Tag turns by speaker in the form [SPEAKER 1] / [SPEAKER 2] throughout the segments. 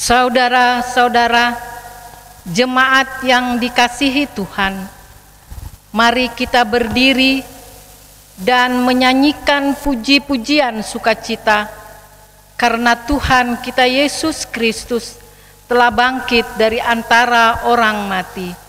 [SPEAKER 1] Saudara-saudara, jemaat yang dikasihi Tuhan, mari kita berdiri dan menyanyikan puji-pujian sukacita karena Tuhan kita Yesus Kristus telah bangkit dari antara orang mati.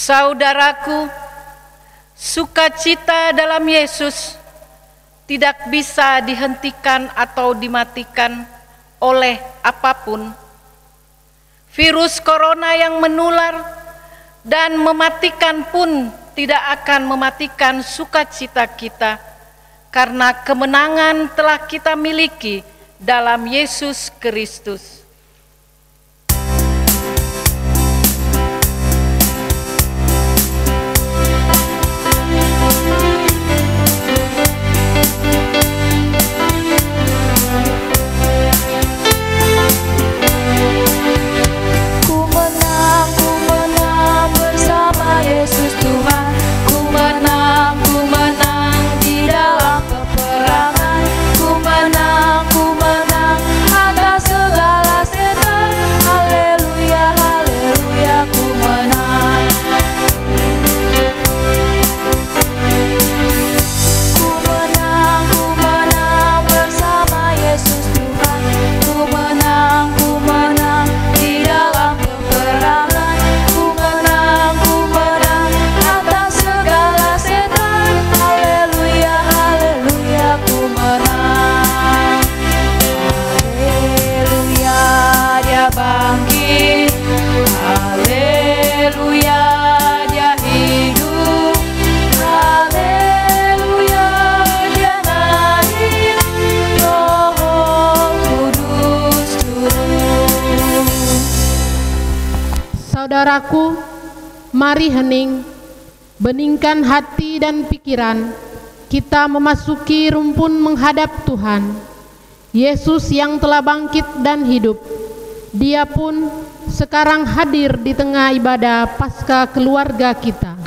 [SPEAKER 1] Saudaraku, sukacita dalam Yesus tidak bisa dihentikan atau dimatikan oleh apapun. Virus corona yang menular dan mematikan pun tidak akan mematikan sukacita kita, karena kemenangan telah kita miliki dalam Yesus Kristus.
[SPEAKER 2] Saudaraku, mari hening, beningkan hati dan pikiran, kita memasuki rumpun menghadap Tuhan. Yesus yang telah bangkit dan hidup, Dia pun sekarang hadir di tengah ibadah Paskah keluarga kita.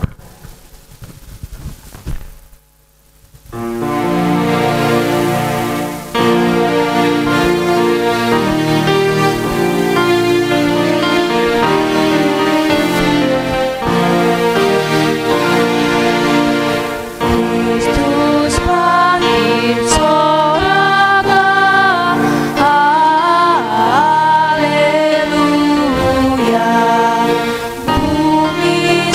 [SPEAKER 3] Haleluya, bumi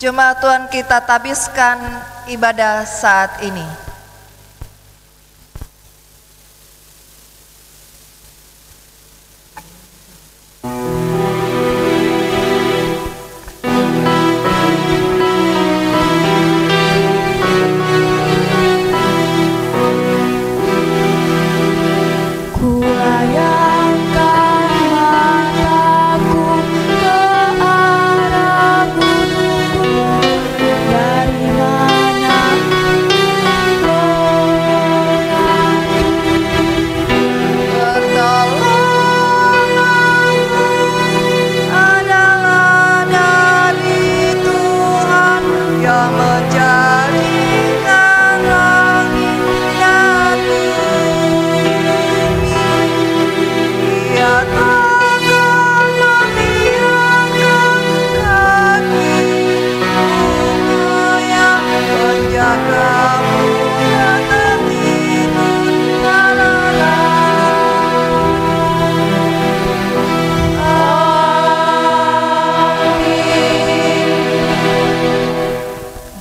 [SPEAKER 3] Jemaat Tuhan, kita tabiskan ibadah saat ini.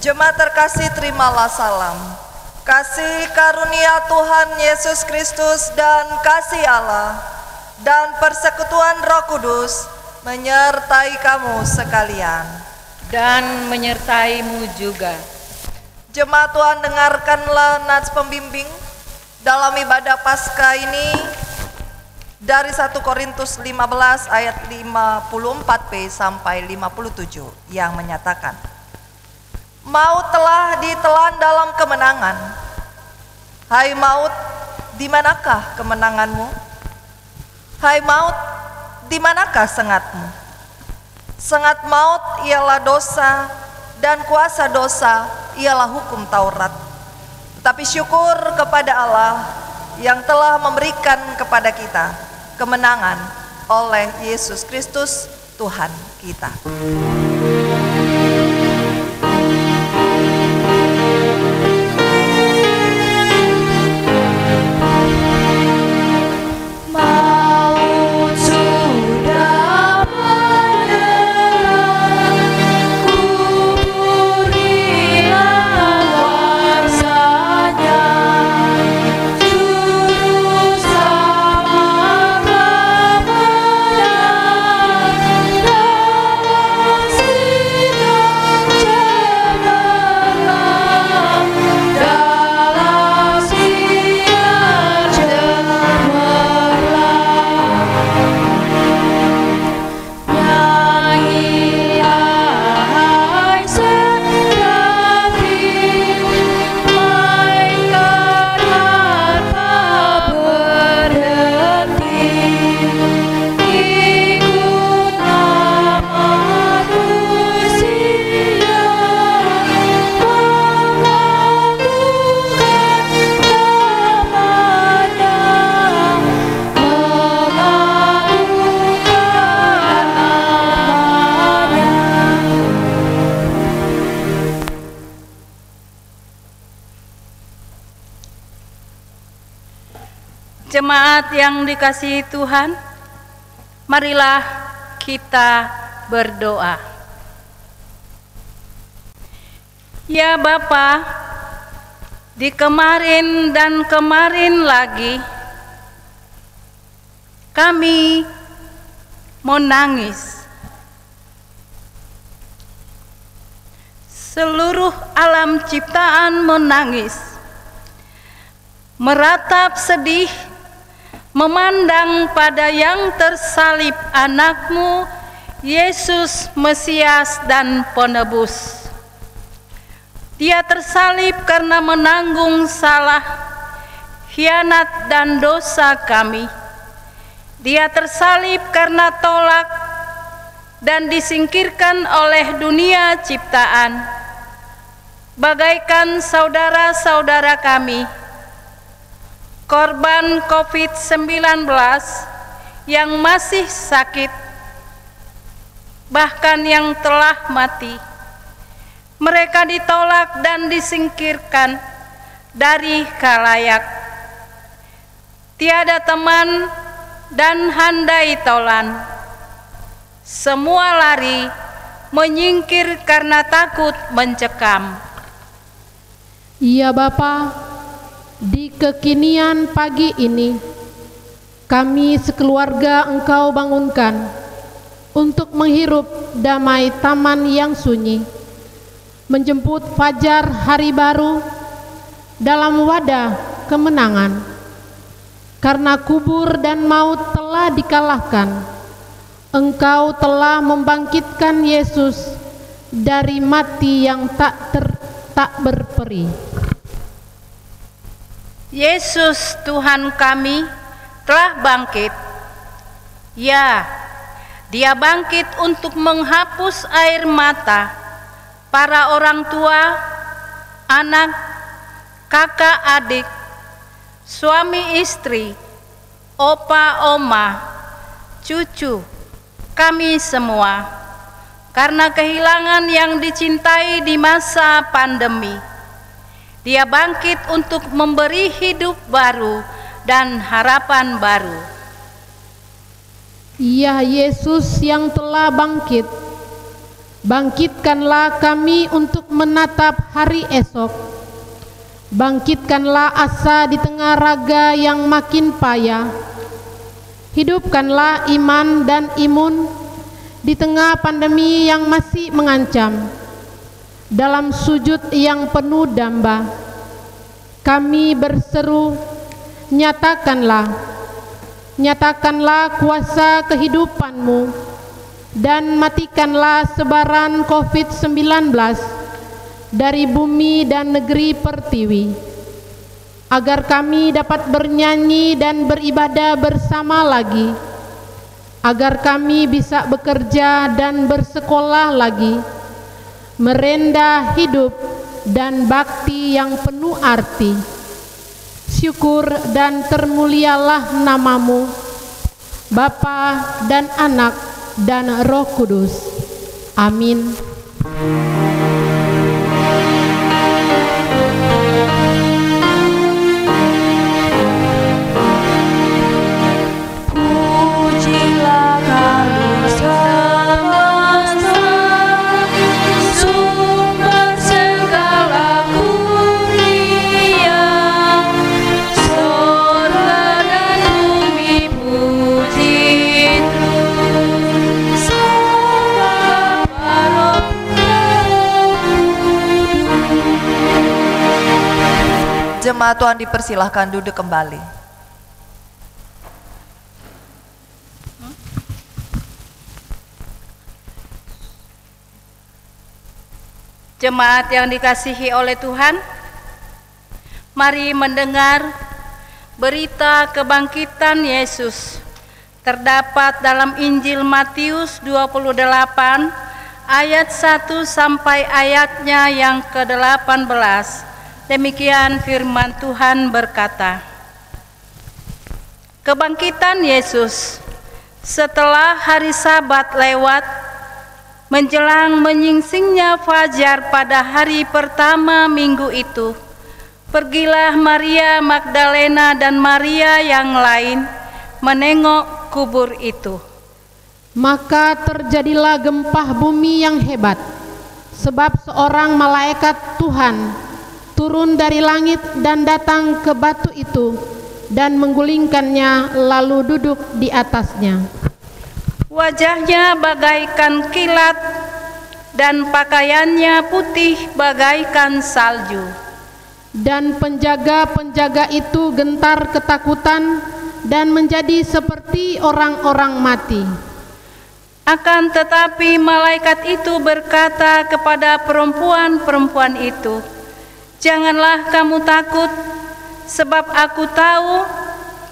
[SPEAKER 3] Jemaat terkasih, terimalah salam. Kasih karunia Tuhan Yesus Kristus dan kasih Allah dan persekutuan Roh Kudus menyertai kamu sekalian.
[SPEAKER 1] Dan menyertaimu juga.
[SPEAKER 3] Jemaat Tuhan, dengarkanlah nats pembimbing dalam ibadah Paskah ini dari 1 Korintus 15 ayat 54b sampai 57 yang menyatakan, maut telah ditelan dalam kemenangan. Hai maut, di manakah kemenanganmu? Hai maut, di manakah sengatmu? Sengat maut ialah dosa, dan kuasa dosa ialah hukum Taurat. Tetapi syukur kepada Allah yang telah memberikan kepada kita kemenangan oleh Yesus Kristus Tuhan kita.
[SPEAKER 1] Jemaat yang dikasihi Tuhan, marilah kita berdoa. Ya Bapa, di kemarin dan kemarin lagi kami menangis. Seluruh alam ciptaan menangis, meratap sedih, memandang pada yang tersalib anakmu, Yesus Mesias dan Penebus. Dia tersalib karena menanggung salah, khianat dan dosa kami. Dia tersalib karena tolak dan disingkirkan oleh dunia ciptaan, bagaikan saudara-saudara kami, korban COVID-19 yang masih sakit, bahkan yang telah mati. Mereka ditolak dan disingkirkan dari khalayak. Tiada teman dan handai tolan. Semua lari menyingkir karena takut mencekam.
[SPEAKER 2] Ya Bapa, di kekinian pagi ini kami sekeluarga Engkau bangunkan untuk menghirup damai taman yang sunyi, menjemput fajar hari baru dalam wadah kemenangan. Karena kubur dan maut telah dikalahkan, Engkau telah membangkitkan Yesus dari mati yang tak berperi.
[SPEAKER 1] Yesus Tuhan kami telah bangkit. Ya, Dia bangkit untuk menghapus air mata para orang tua, anak, kakak adik, suami istri, opa oma, cucu, kami semua, karena kehilangan yang dicintai di masa pandemi. Dia bangkit untuk memberi hidup baru dan harapan baru.
[SPEAKER 2] Ya Yesus yang telah bangkit, bangkitkanlah kami untuk menatap hari esok. Bangkitkanlah asa di tengah raga yang makin payah. Hidupkanlah iman dan imun di tengah pandemi yang masih mengancam. Dalam sujud yang penuh damba, kami berseru, nyatakanlah kuasa kehidupan-Mu dan matikanlah sebaran COVID-19 dari bumi dan negeri pertiwi, agar kami dapat bernyanyi dan beribadah bersama lagi, agar kami bisa bekerja dan bersekolah lagi, merendah hidup dan bakti yang penuh arti. Syukur dan termulialah nama-Mu, Bapa dan Anak dan Roh Kudus. Amin.
[SPEAKER 3] Jemaat Tuhan dipersilahkan duduk kembali.
[SPEAKER 1] Jemaat yang dikasihi oleh Tuhan, mari mendengar berita kebangkitan Yesus. Terdapat dalam Injil Matius 28 ayat 1 sampai ayatnya yang ke-18. Demikian firman Tuhan berkata, kebangkitan Yesus setelah hari Sabat lewat, menjelang menyingsingnya fajar pada hari pertama minggu itu, pergilah Maria Magdalena dan Maria yang lain menengok kubur itu.
[SPEAKER 2] Maka terjadilah gempa bumi yang hebat, sebab seorang malaikat Tuhan turun dari langit dan datang ke batu itu dan menggulingkannya lalu duduk di atasnya.
[SPEAKER 1] Wajahnya bagaikan kilat dan pakaiannya putih bagaikan salju.
[SPEAKER 2] Dan penjaga-penjaga itu gentar ketakutan dan menjadi seperti orang-orang mati.
[SPEAKER 1] Akan tetapi malaikat itu berkata kepada perempuan-perempuan itu, janganlah kamu takut, sebab aku tahu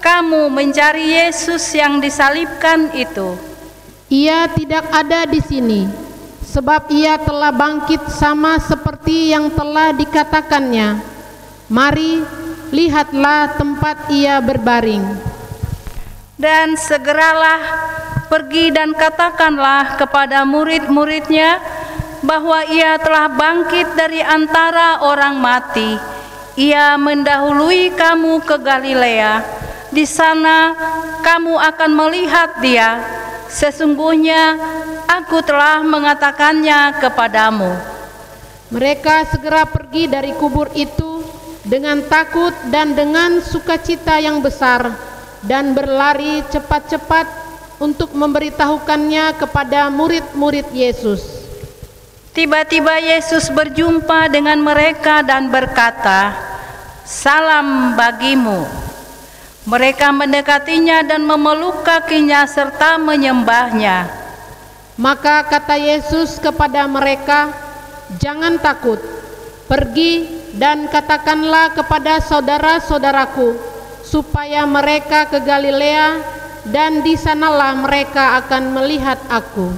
[SPEAKER 1] kamu mencari Yesus yang disalibkan itu.
[SPEAKER 2] Ia tidak ada di sini, sebab ia telah bangkit sama seperti yang telah dikatakannya. Mari, lihatlah tempat ia berbaring.
[SPEAKER 1] Dan segeralah pergi dan katakanlah kepada murid-muridnya bahwa ia telah bangkit dari antara orang mati. Ia mendahului kamu ke Galilea. Di sana kamu akan melihat dia. Sesungguhnya aku telah mengatakannya kepadamu.
[SPEAKER 2] Mereka segera pergi dari kubur itu dengan takut dan dengan sukacita yang besar, dan berlari cepat-cepat untuk memberitahukannya kepada murid-murid Yesus.
[SPEAKER 1] Tiba-tiba Yesus berjumpa dengan mereka dan berkata, "Salam bagimu." Mereka mendekatinya dan memeluk kakinya serta menyembahnya.
[SPEAKER 2] Maka kata Yesus kepada mereka, "Jangan takut, pergi dan katakanlah kepada saudara-saudaraku supaya mereka ke Galilea, dan di sanalah mereka akan melihat aku."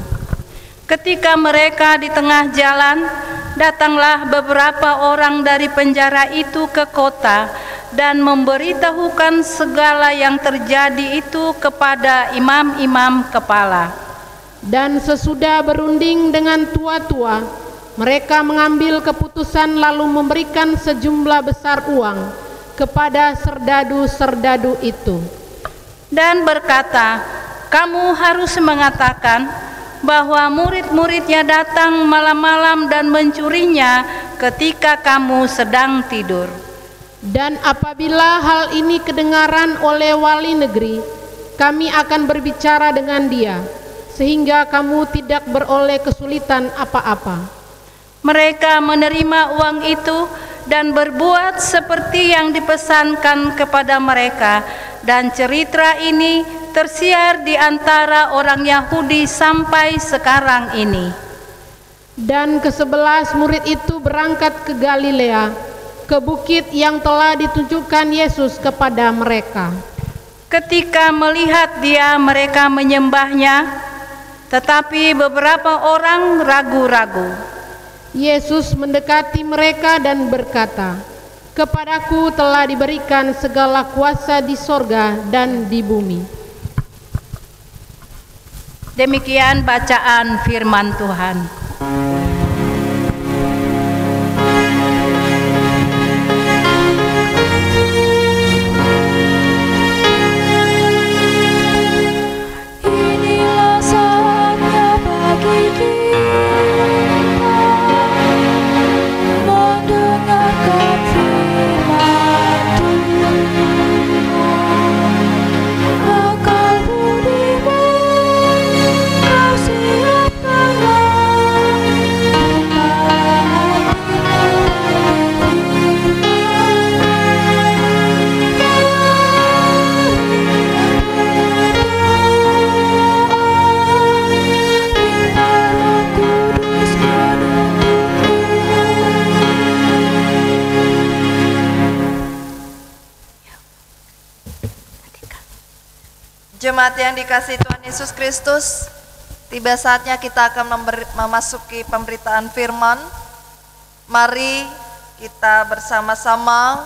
[SPEAKER 1] Ketika mereka di tengah jalan, datanglah beberapa orang dari penjara itu ke kota dan memberitahukan segala yang terjadi itu kepada imam-imam kepala.
[SPEAKER 2] Dan sesudah berunding dengan tua-tua, mereka mengambil keputusan lalu memberikan sejumlah besar uang kepada serdadu-serdadu itu.
[SPEAKER 1] Dan berkata, "Kamu harus mengatakan bahwa murid-muridnya datang malam-malam dan mencurinya ketika kamu sedang tidur.
[SPEAKER 2] Dan apabila hal ini kedengaran oleh wali negeri, kami akan berbicara dengan dia, sehingga kamu tidak beroleh kesulitan apa-apa."
[SPEAKER 1] Mereka menerima uang itu dan berbuat seperti yang dipesankan kepada mereka, dan cerita ini tersiar di antara orang Yahudi sampai sekarang ini.
[SPEAKER 2] Dan ke-11 murid itu berangkat ke Galilea, ke bukit yang telah ditunjukkan Yesus kepada mereka.
[SPEAKER 1] Ketika melihat dia, mereka menyembahnya, tetapi beberapa orang ragu-ragu.
[SPEAKER 2] Yesus mendekati mereka dan berkata, "Kepadaku telah diberikan segala kuasa di sorga dan di bumi."
[SPEAKER 1] Demikian bacaan firman Tuhan.
[SPEAKER 3] Jemaat yang dikasihi Tuhan Yesus Kristus, tiba saatnya kita akan memasuki pemberitaan firman. Mari kita bersama-sama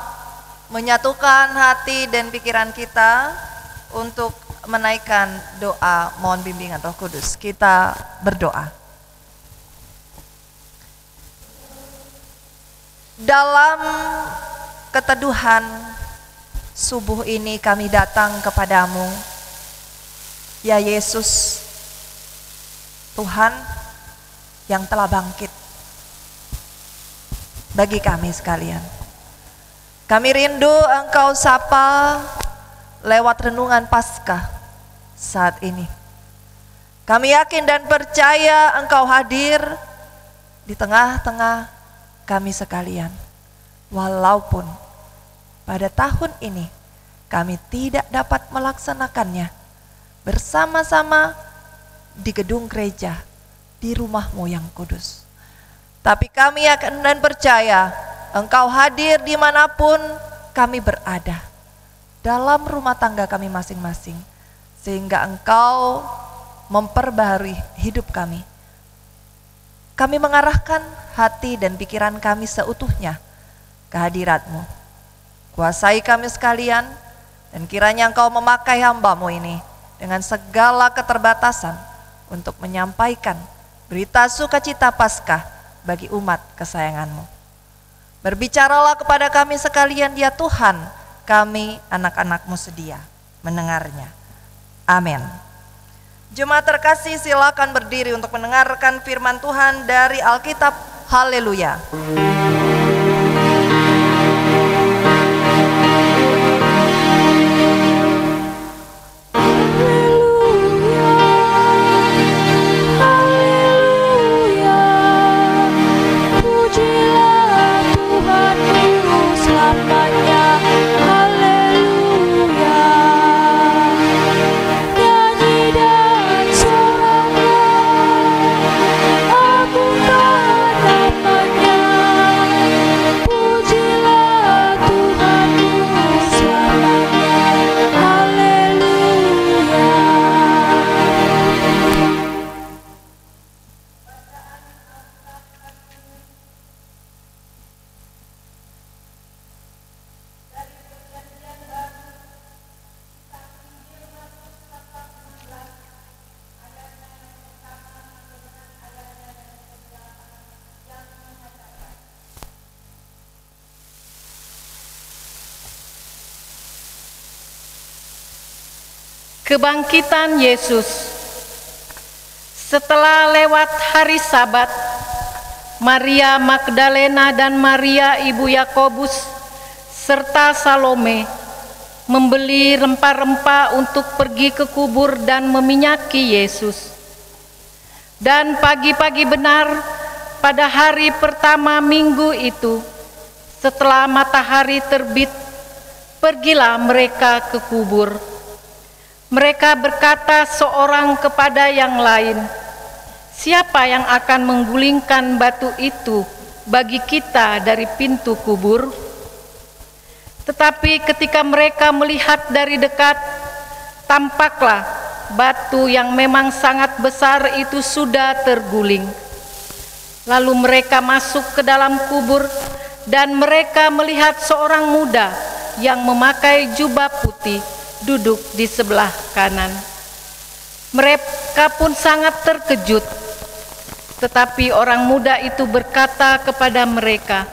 [SPEAKER 3] menyatukan hati dan pikiran kita untuk menaikkan doa mohon bimbingan Roh Kudus. Kita berdoa. Dalam keteduhan subuh ini kami datang kepadamu, ya Yesus, Tuhan yang telah bangkit bagi kami sekalian. Kami rindu Engkau sapa lewat renungan Paskah saat ini. Kami yakin dan percaya Engkau hadir di tengah-tengah kami sekalian. Walaupun pada tahun ini kami tidak dapat melaksanakannya bersama-sama di gedung gereja, di rumah-Mu yang kudus. Tapi kami yakin dan percaya Engkau hadir dimanapun kami berada, dalam rumah tangga kami masing-masing, sehingga Engkau memperbaharui hidup kami. Kami mengarahkan hati dan pikiran kami seutuhnya ke hadirat-Mu. Kuasai kami sekalian, dan kiranya Engkau memakai hamba-Mu ini dengan segala keterbatasan untuk menyampaikan berita sukacita Paskah bagi umat kesayangan-Mu. Berbicaralah kepada kami sekalian, ya Tuhan, kami anak-anak-Mu sedia mendengarnya. Amin. Jemaat terkasih, silakan berdiri untuk mendengarkan firman Tuhan dari Alkitab. Haleluya.
[SPEAKER 1] Kebangkitan Yesus. Setelah lewat hari Sabat, Maria Magdalena dan Maria ibu Yakobus serta Salome membeli rempah-rempah untuk pergi ke kubur dan meminyaki Yesus. Dan pagi-pagi benar pada hari pertama minggu itu, setelah matahari terbit, pergilah mereka ke kubur. Mereka berkata seorang kepada yang lain, "Siapa yang akan menggulingkan batu itu bagi kita dari pintu kubur?" Tetapi ketika mereka melihat dari dekat, tampaklah batu yang memang sangat besar itu sudah terguling. Lalu mereka masuk ke dalam kubur, dan mereka melihat seorang muda yang memakai jubah putih duduk di sebelah kanan. Mereka pun sangat terkejut. Tetapi orang muda itu berkata kepada mereka,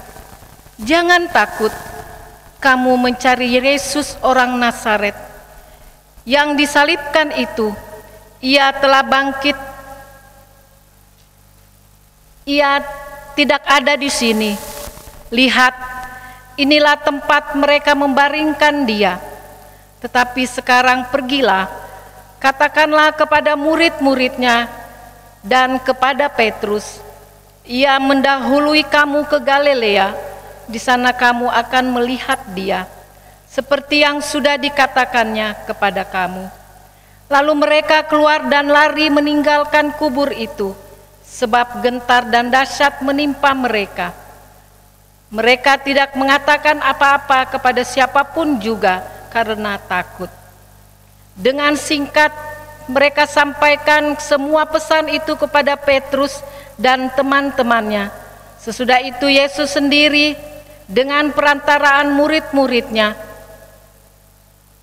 [SPEAKER 1] "Jangan takut, kamu mencari Yesus orang Nazaret. Yang disalibkan itu, ia telah bangkit. Ia tidak ada di sini. Lihat, inilah tempat mereka membaringkan dia. Tetapi sekarang pergilah, katakanlah kepada murid-muridnya dan kepada Petrus, ia mendahului kamu ke Galilea, di sana kamu akan melihat dia, seperti yang sudah dikatakannya kepada kamu." Lalu mereka keluar dan lari meninggalkan kubur itu, sebab gentar dan dahsyat menimpa mereka. Mereka tidak mengatakan apa-apa kepada siapapun juga, karena takut. Dengan singkat mereka sampaikan semua pesan itu kepada Petrus dan teman-temannya. Sesudah itu Yesus sendiri dengan perantaraan murid-muridnya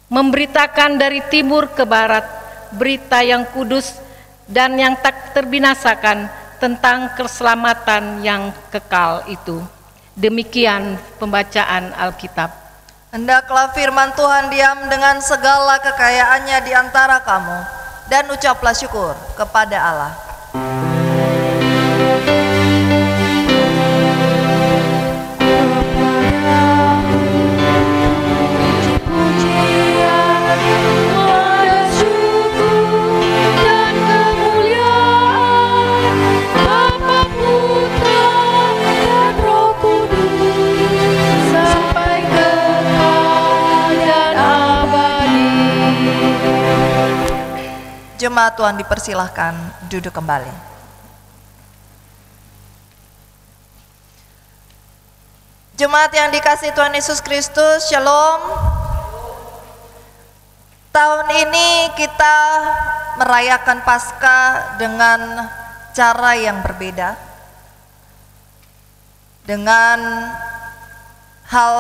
[SPEAKER 1] memberitakan dari timur ke barat berita yang kudus dan yang tak terbinasakan tentang keselamatan yang kekal itu. Demikian pembacaan Alkitab.
[SPEAKER 3] Hendaklah firman Tuhan diam dengan segala kekayaannya di antara kamu, dan ucaplah syukur kepada Allah. Jemaat Tuhan dipersilahkan duduk kembali. Jemaat yang dikasihi Tuhan Yesus Kristus, Shalom. Tahun ini kita merayakan Paskah dengan cara yang berbeda, dengan hal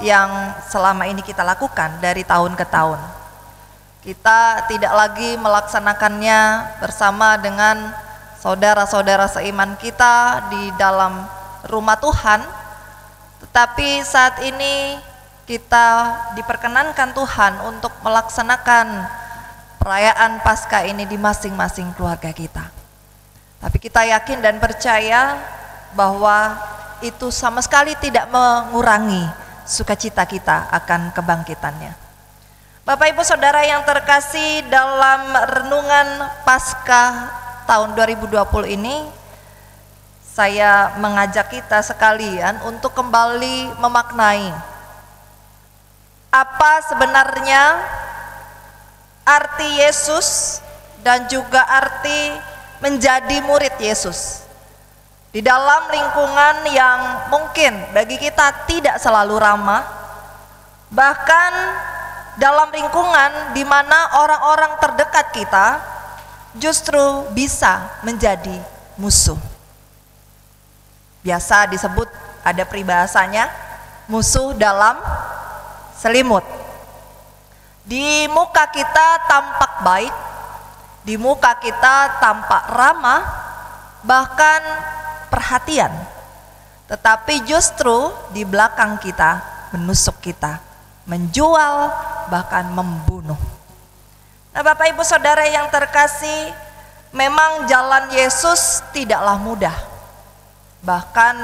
[SPEAKER 3] yang selama ini kita lakukan dari tahun ke tahun. Kita tidak lagi melaksanakannya bersama dengan saudara-saudara seiman kita di dalam rumah Tuhan, tetapi saat ini kita diperkenankan Tuhan untuk melaksanakan perayaan Paskah ini di masing-masing keluarga kita. Tapi kita yakin dan percaya bahwa itu sama sekali tidak mengurangi sukacita kita akan kebangkitannya. Bapak Ibu Saudara yang terkasih, dalam renungan Paskah tahun 2020 ini, saya mengajak kita sekalian untuk kembali memaknai apa sebenarnya arti Yesus dan juga arti menjadi murid Yesus di dalam lingkungan yang mungkin bagi kita tidak selalu ramah, bahkan dalam lingkungan di mana orang-orang terdekat kita justru bisa menjadi musuh. Biasa disebut, ada peribahasanya, musuh dalam selimut. Di muka kita tampak baik, di muka kita tampak ramah, bahkan perhatian, tetapi justru di belakang kita menusuk kita, menjual, bahkan membunuh. Nah, Bapak Ibu Saudara yang terkasih, memang jalan Yesus tidaklah mudah. Bahkan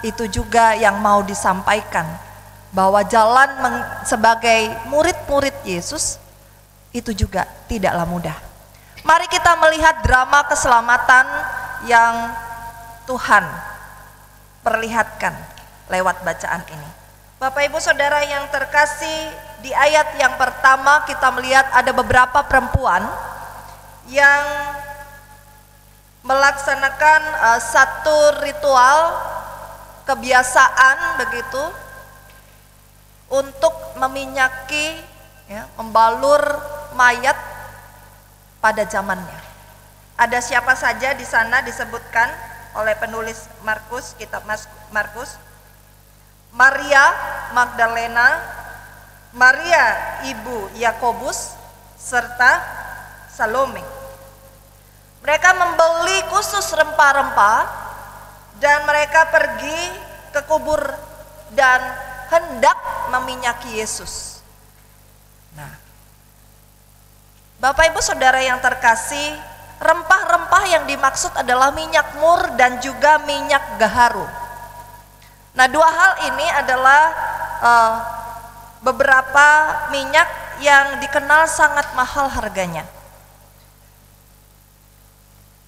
[SPEAKER 3] itu juga yang mau disampaikan, bahwa jalan sebagai murid-murid Yesus itu juga tidaklah mudah. Mari kita melihat drama keselamatan yang Tuhan perlihatkan lewat bacaan ini. Bapak Ibu Saudara yang terkasih, di ayat yang pertama kita melihat ada beberapa perempuan yang melaksanakan satu ritual kebiasaan begitu untuk meminyaki, membalur mayat pada zamannya. Ada siapa saja di sana disebutkan oleh penulis Markus, kitab Markus? Maria Magdalena, Maria ibu Yakobus, serta Salome. Mereka membeli khusus rempah-rempah dan mereka pergi ke kubur dan hendak meminyaki Yesus. Nah, Bapak Ibu Saudara yang terkasih, rempah-rempah yang dimaksud adalah minyak mur dan juga minyak gaharu. Nah, dua hal ini adalah beberapa minyak yang dikenal sangat mahal harganya.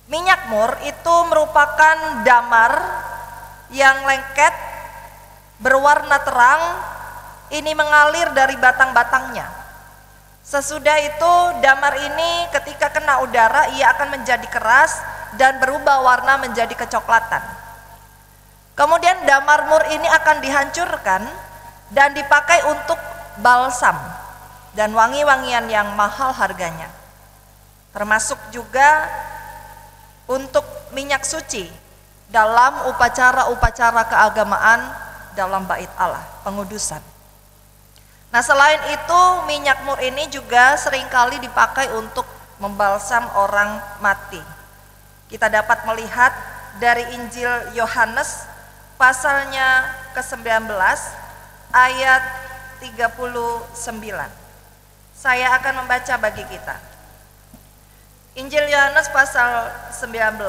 [SPEAKER 3] Minyak mur itu merupakan damar yang lengket, berwarna terang, ini mengalir dari batang-batangnya. Sesudah itu damar ini ketika kena udara ia akan menjadi keras dan berubah warna menjadi kecoklatan. Kemudian damar mur ini akan dihancurkan dan dipakai untuk balsam dan wangi-wangian yang mahal harganya. Termasuk juga untuk minyak suci dalam upacara-upacara keagamaan dalam bait Allah, pengudusan. Nah, selain itu minyak mur ini juga seringkali dipakai untuk membalsam orang mati. Kita dapat melihat dari Injil Yohanes pasalnya ke-19 ayat 39. Saya akan membaca bagi kita. Injil Yohanes pasal 19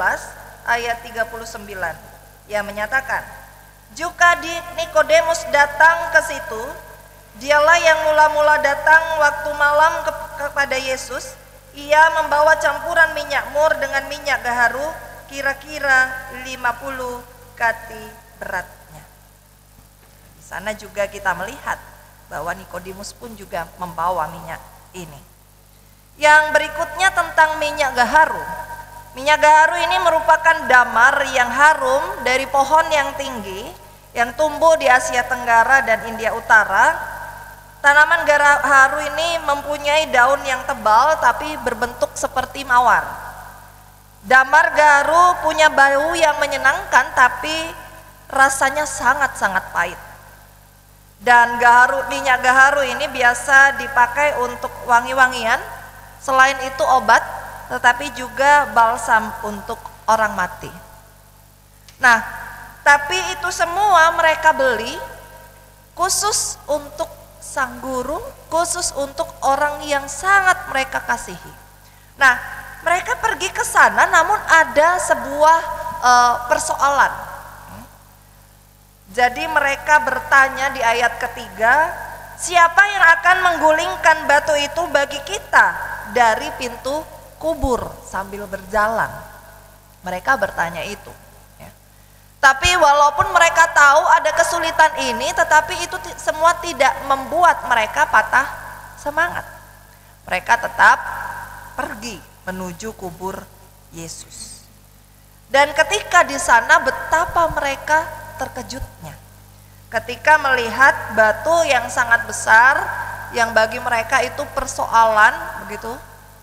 [SPEAKER 3] ayat 39 yang menyatakan, "Juga Nikodemus datang ke situ, dialah yang mula-mula datang waktu malam kepada Yesus. Ia membawa campuran minyak mur dengan minyak gaharu, kira-kira 50 kati beratnya." Di sana juga kita melihat bahwa Nikodemus pun juga membawa minyak ini. Yang berikutnya tentang minyak gaharu. Minyak gaharu ini merupakan damar yang harum dari pohon yang tinggi yang tumbuh di Asia Tenggara dan India Utara. Tanaman gaharu ini mempunyai daun yang tebal tapi berbentuk seperti mawar. Damar gaharu punya bau yang menyenangkan tapi rasanya sangat-sangat pahit. Dan minyak gaharu ini biasa dipakai untuk wangi-wangian, selain itu obat, tetapi juga balsam untuk orang mati. Nah, tapi itu semua mereka beli khusus untuk sang guru, khusus untuk orang yang sangat mereka kasihi. Nah, mereka pergi ke sana namun ada sebuah persoalan. Jadi mereka bertanya di ayat ketiga, siapa yang akan menggulingkan batu itu bagi kita dari pintu kubur sambil berjalan? Mereka bertanya itu. Tapi walaupun mereka tahu ada kesulitan ini, tetapi itu semua tidak membuat mereka patah semangat. Mereka tetap pergi menuju kubur Yesus. Dan ketika di sana betapa mereka terkejutnya. Ketika melihat batu yang sangat besar, yang bagi mereka itu persoalan, begitu.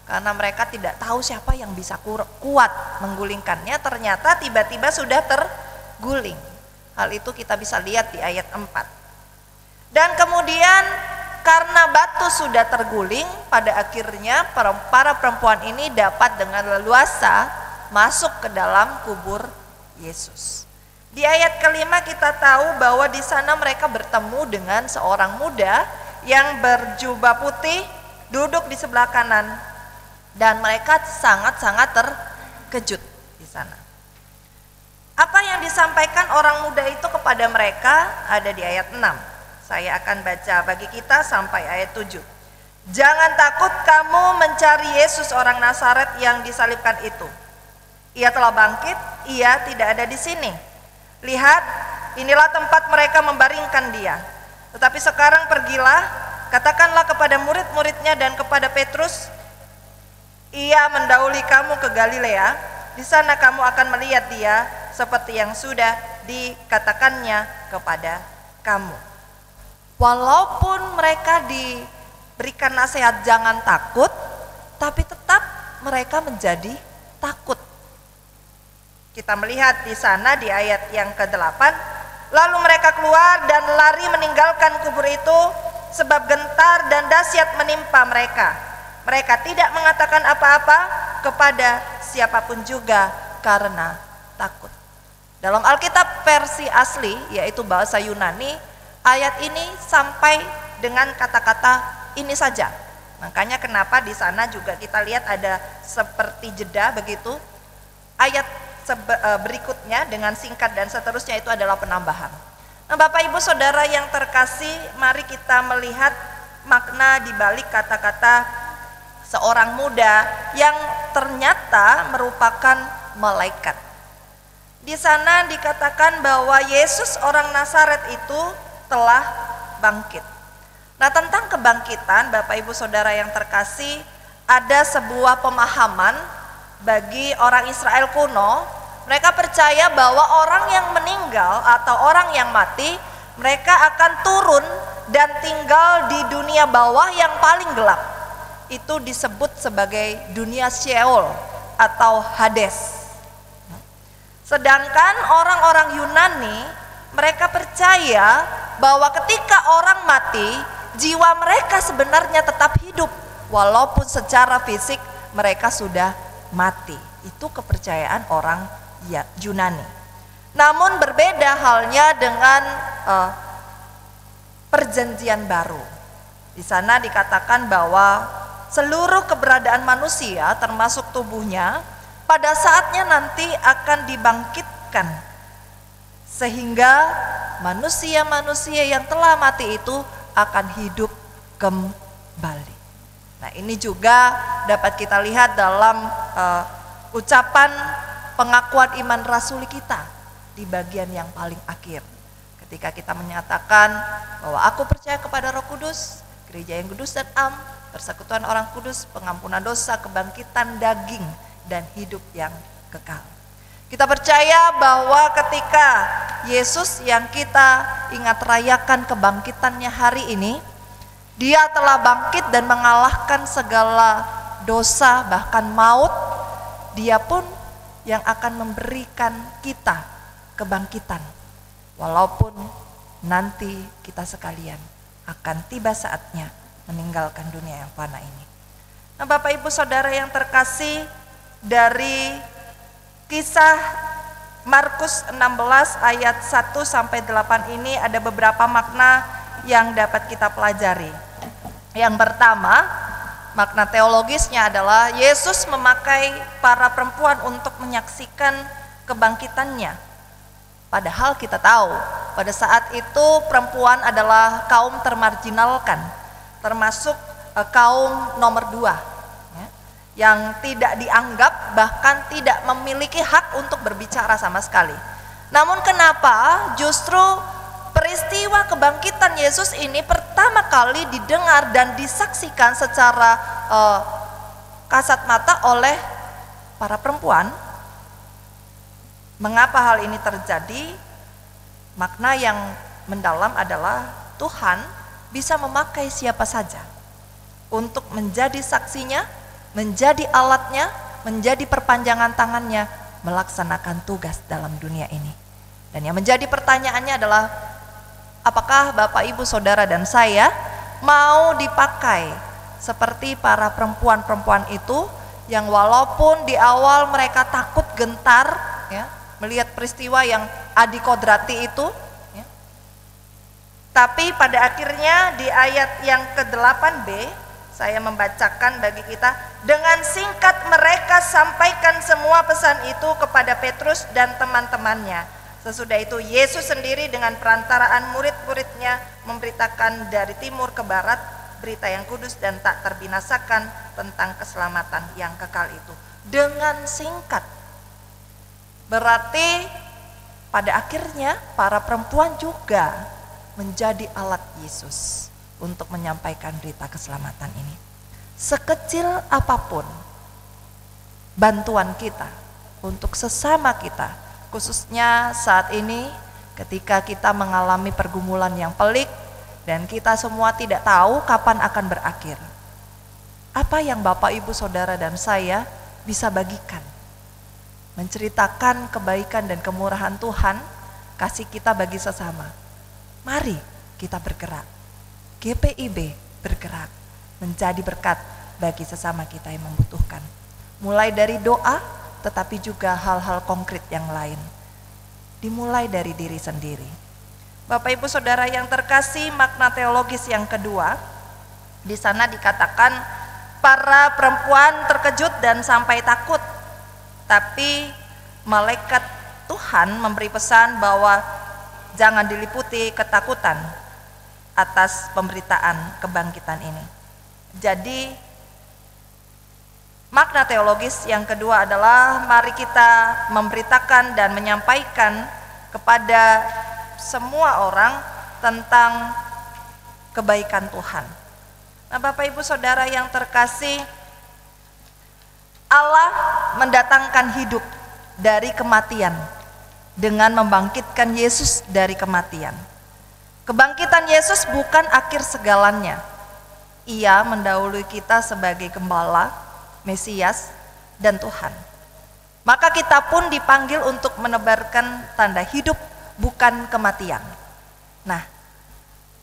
[SPEAKER 3] Karena mereka tidak tahu siapa yang bisa kuat menggulingkannya, ternyata tiba-tiba sudah terguling. Hal itu kita bisa lihat di ayat 4. Dan kemudian karena batu sudah terguling, pada akhirnya para perempuan ini dapat dengan leluasa masuk ke dalam kubur Yesus. Di ayat kelima kita tahu bahwa di sana mereka bertemu dengan seorang muda yang berjubah putih duduk di sebelah kanan. Dan mereka sangat-sangat terkejut di sana. Apa yang disampaikan orang muda itu kepada mereka ada di ayat 6. Saya akan baca bagi kita sampai ayat 7. Jangan takut kamu mencari Yesus orang Nazaret yang disalibkan itu. Ia telah bangkit, ia tidak ada di sini. Lihat, inilah tempat mereka membaringkan dia. Tetapi sekarang pergilah, katakanlah kepada murid-muridnya dan kepada Petrus, ia mendahului kamu ke Galilea, di sana kamu akan melihat dia seperti yang sudah dikatakannya kepada kamu. Walaupun mereka diberikan nasihat jangan takut, tapi tetap mereka menjadi takut. Kita melihat di sana di ayat yang ke-8, lalu mereka keluar dan lari meninggalkan kubur itu sebab gentar dan dahsyat menimpa mereka. Mereka tidak mengatakan apa-apa kepada siapapun juga karena takut. Dalam Alkitab versi asli, yaitu bahasa Yunani, ayat ini sampai dengan kata-kata ini saja. Makanya kenapa di sana juga kita lihat ada seperti jeda begitu. Ayat berikutnya dengan singkat dan seterusnya itu adalah penambahan. Nah, Bapak Ibu Saudara yang terkasih, mari kita melihat makna di balik kata-kata seorang muda yang ternyata merupakan malaikat. Di sana dikatakan bahwa Yesus orang Nazaret itu telah bangkit. Nah, tentang kebangkitan, Bapak Ibu Saudara yang terkasih, ada sebuah pemahaman bagi orang Israel kuno. Mereka percaya bahwa orang yang meninggal atau orang yang mati, mereka akan turun dan tinggal di dunia bawah yang paling gelap. Itu disebut sebagai dunia Sheol atau Hades. Sedangkan orang-orang Yunani, mereka percaya bahwa ketika orang mati, jiwa mereka sebenarnya tetap hidup walaupun secara fisik mereka sudah mati. Itu kepercayaan orang Yunani. Namun berbeda halnya dengan perjanjian baru. Di sana dikatakan bahwa seluruh keberadaan manusia termasuk tubuhnya pada saatnya nanti akan dibangkitkan sehingga manusia-manusia yang telah mati itu akan hidup kembali. Nah, ini juga dapat kita lihat dalam ucapan pengakuan iman rasuli kita di bagian yang paling akhir. Ketika kita menyatakan bahwa aku percaya kepada Roh Kudus, gereja yang kudus dan am, persekutuan orang kudus, pengampunan dosa, kebangkitan daging, dan hidup yang kekal. Kita percaya bahwa ketika Yesus yang kita ingat rayakan kebangkitannya hari ini, dia telah bangkit dan mengalahkan segala dosa bahkan maut. Dia pun yang akan memberikan kita kebangkitan. Walaupun nanti kita sekalian akan tiba saatnya meninggalkan dunia yang fana ini. Nah, Bapak Ibu Saudara yang terkasih, dari kisah Markus 16 ayat 1 sampai 8 ini ada beberapa makna yang dapat kita pelajari. Yang pertama, makna teologisnya adalah Yesus memakai para perempuan untuk menyaksikan kebangkitannya. Padahal kita tahu pada saat itu perempuan adalah kaum termarginalkan, termasuk kaum nomor 2 ya, yang tidak dianggap, bahkan tidak memiliki hak untuk berbicara sama sekali. Namun kenapa justru peristiwa kebangkitan Yesus ini pertama kali didengar dan disaksikan secara kasat mata oleh para perempuan? Mengapa hal ini terjadi? Makna yang mendalam adalah Tuhan bisa memakai siapa saja untuk menjadi saksinya, menjadi alatnya, menjadi perpanjangan tangannya melaksanakan tugas dalam dunia ini. Dan yang menjadi pertanyaannya adalah, apakah Bapak, Ibu, Saudara, dan saya mau dipakai seperti para perempuan-perempuan itu yang walaupun di awal mereka takut, gentar ya, melihat peristiwa yang adikodrati itu ya, tapi pada akhirnya di ayat yang ke-8b saya membacakan bagi kita, dengan singkat mereka sampaikan semua pesan itu kepada Petrus dan teman-temannya. Sesudah itu Yesus sendiri dengan perantaraan murid-muridnya memberitakan dari timur ke barat berita yang kudus dan tak terbinasakan tentang keselamatan yang kekal itu. Dengan singkat. Berarti pada akhirnya para perempuan juga menjadi alat Yesus untuk menyampaikan berita keselamatan ini. Sekecil apapun bantuan kita untuk sesama kita, khususnya saat ini ketika kita mengalami pergumulan yang pelik dan kita semua tidak tahu kapan akan berakhir. Apa yang Bapak, Ibu, Saudara, dan saya bisa bagikan? Menceritakan kebaikan dan kemurahan Tuhan, kasih kita bagi sesama. Mari kita bergerak. GPIB bergerak menjadi berkat bagi sesama kita yang membutuhkan. Mulai dari doa, tetapi juga hal-hal konkret yang lain. Dimulai dari diri sendiri. Bapak, Ibu, Saudara yang terkasih, makna teologis yang kedua, di sana dikatakan para perempuan terkejut dan sampai takut. Tapi malaikat Tuhan memberi pesan bahwa jangan diliputi ketakutan atas pemberitaan kebangkitan ini. Jadi makna teologis yang kedua adalah mari kita memberitakan dan menyampaikan kepada semua orang tentang kebaikan Tuhan. Nah, Bapak, Ibu, Saudara yang terkasih, Allah mendatangkan hidup dari kematian dengan membangkitkan Yesus dari kematian. Kebangkitan Yesus bukan akhir segalanya. Ia mendahului kita sebagai gembala, Mesias, dan Tuhan. Maka kita pun dipanggil untuk menebarkan tanda hidup, bukan kematian. Nah,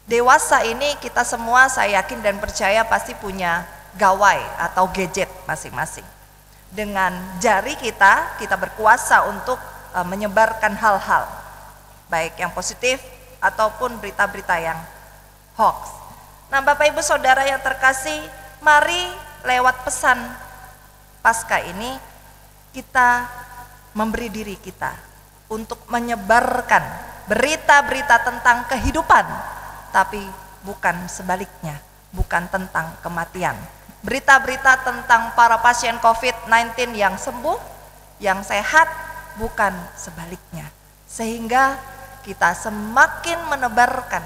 [SPEAKER 3] dewasa ini kita semua, saya yakin dan percaya, pasti punya gawai atau gadget masing-masing. Dengan jari kita berkuasa untuk menyebarkan hal-hal, baik yang positif ataupun berita-berita yang hoax. Nah, Bapak, Ibu, Saudara yang terkasih, mari lewat pesan Paskah ini kita memberi diri kita untuk menyebarkan berita-berita tentang kehidupan, tapi bukan sebaliknya, bukan tentang kematian. Berita-berita tentang para pasien COVID-19 yang sembuh, yang sehat, bukan sebaliknya. Sehingga kita semakin menebarkan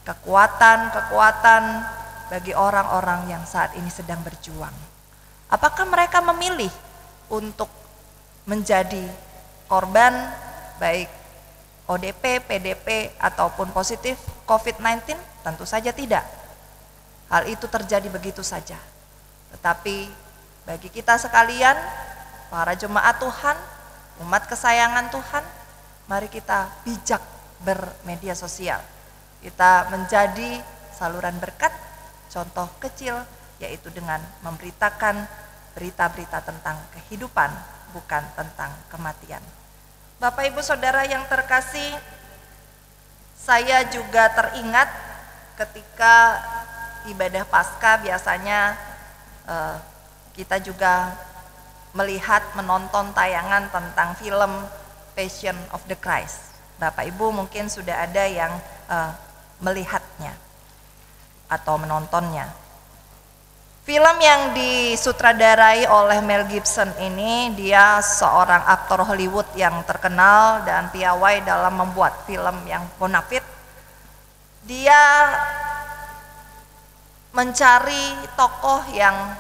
[SPEAKER 3] kekuatan-kekuatan bagi orang-orang yang saat ini sedang berjuang. Apakah mereka memilih untuk menjadi korban baik ODP, PDP, ataupun positif COVID-19? Tentu saja tidak. Hal itu terjadi begitu saja. Tetapi bagi kita sekalian, para jemaat Tuhan, umat kesayangan Tuhan, mari kita bijak bermedia sosial. Kita menjadi saluran berkat, contoh kecil, yaitu dengan memberitakan berita-berita tentang kehidupan, bukan tentang kematian. Bapak, Ibu, Saudara yang terkasih, saya juga teringat ketika ibadah Paskah biasanya kita juga menonton tayangan tentang film Passion of the Christ. Bapak Ibu mungkin sudah ada yang melihatnya atau menontonnya. Film yang disutradarai oleh Mel Gibson ini, dia seorang aktor Hollywood yang terkenal dan piawai dalam membuat film yang bonafit. Dia mencari tokoh yang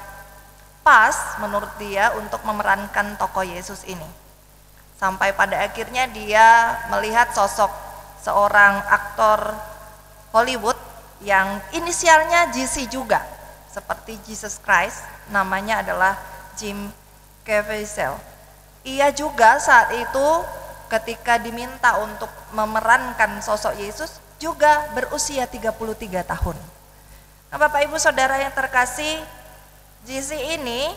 [SPEAKER 3] pas menurut dia untuk memerankan tokoh Yesus ini. Sampai pada akhirnya dia melihat sosok seorang aktor Hollywood yang inisialnya JC juga, seperti Jesus Christ, namanya adalah Jim Caviezel. Ia juga saat itu ketika diminta untuk memerankan sosok Yesus juga berusia 33 tahun. Nah, Bapak Ibu Saudara yang terkasih, JC ini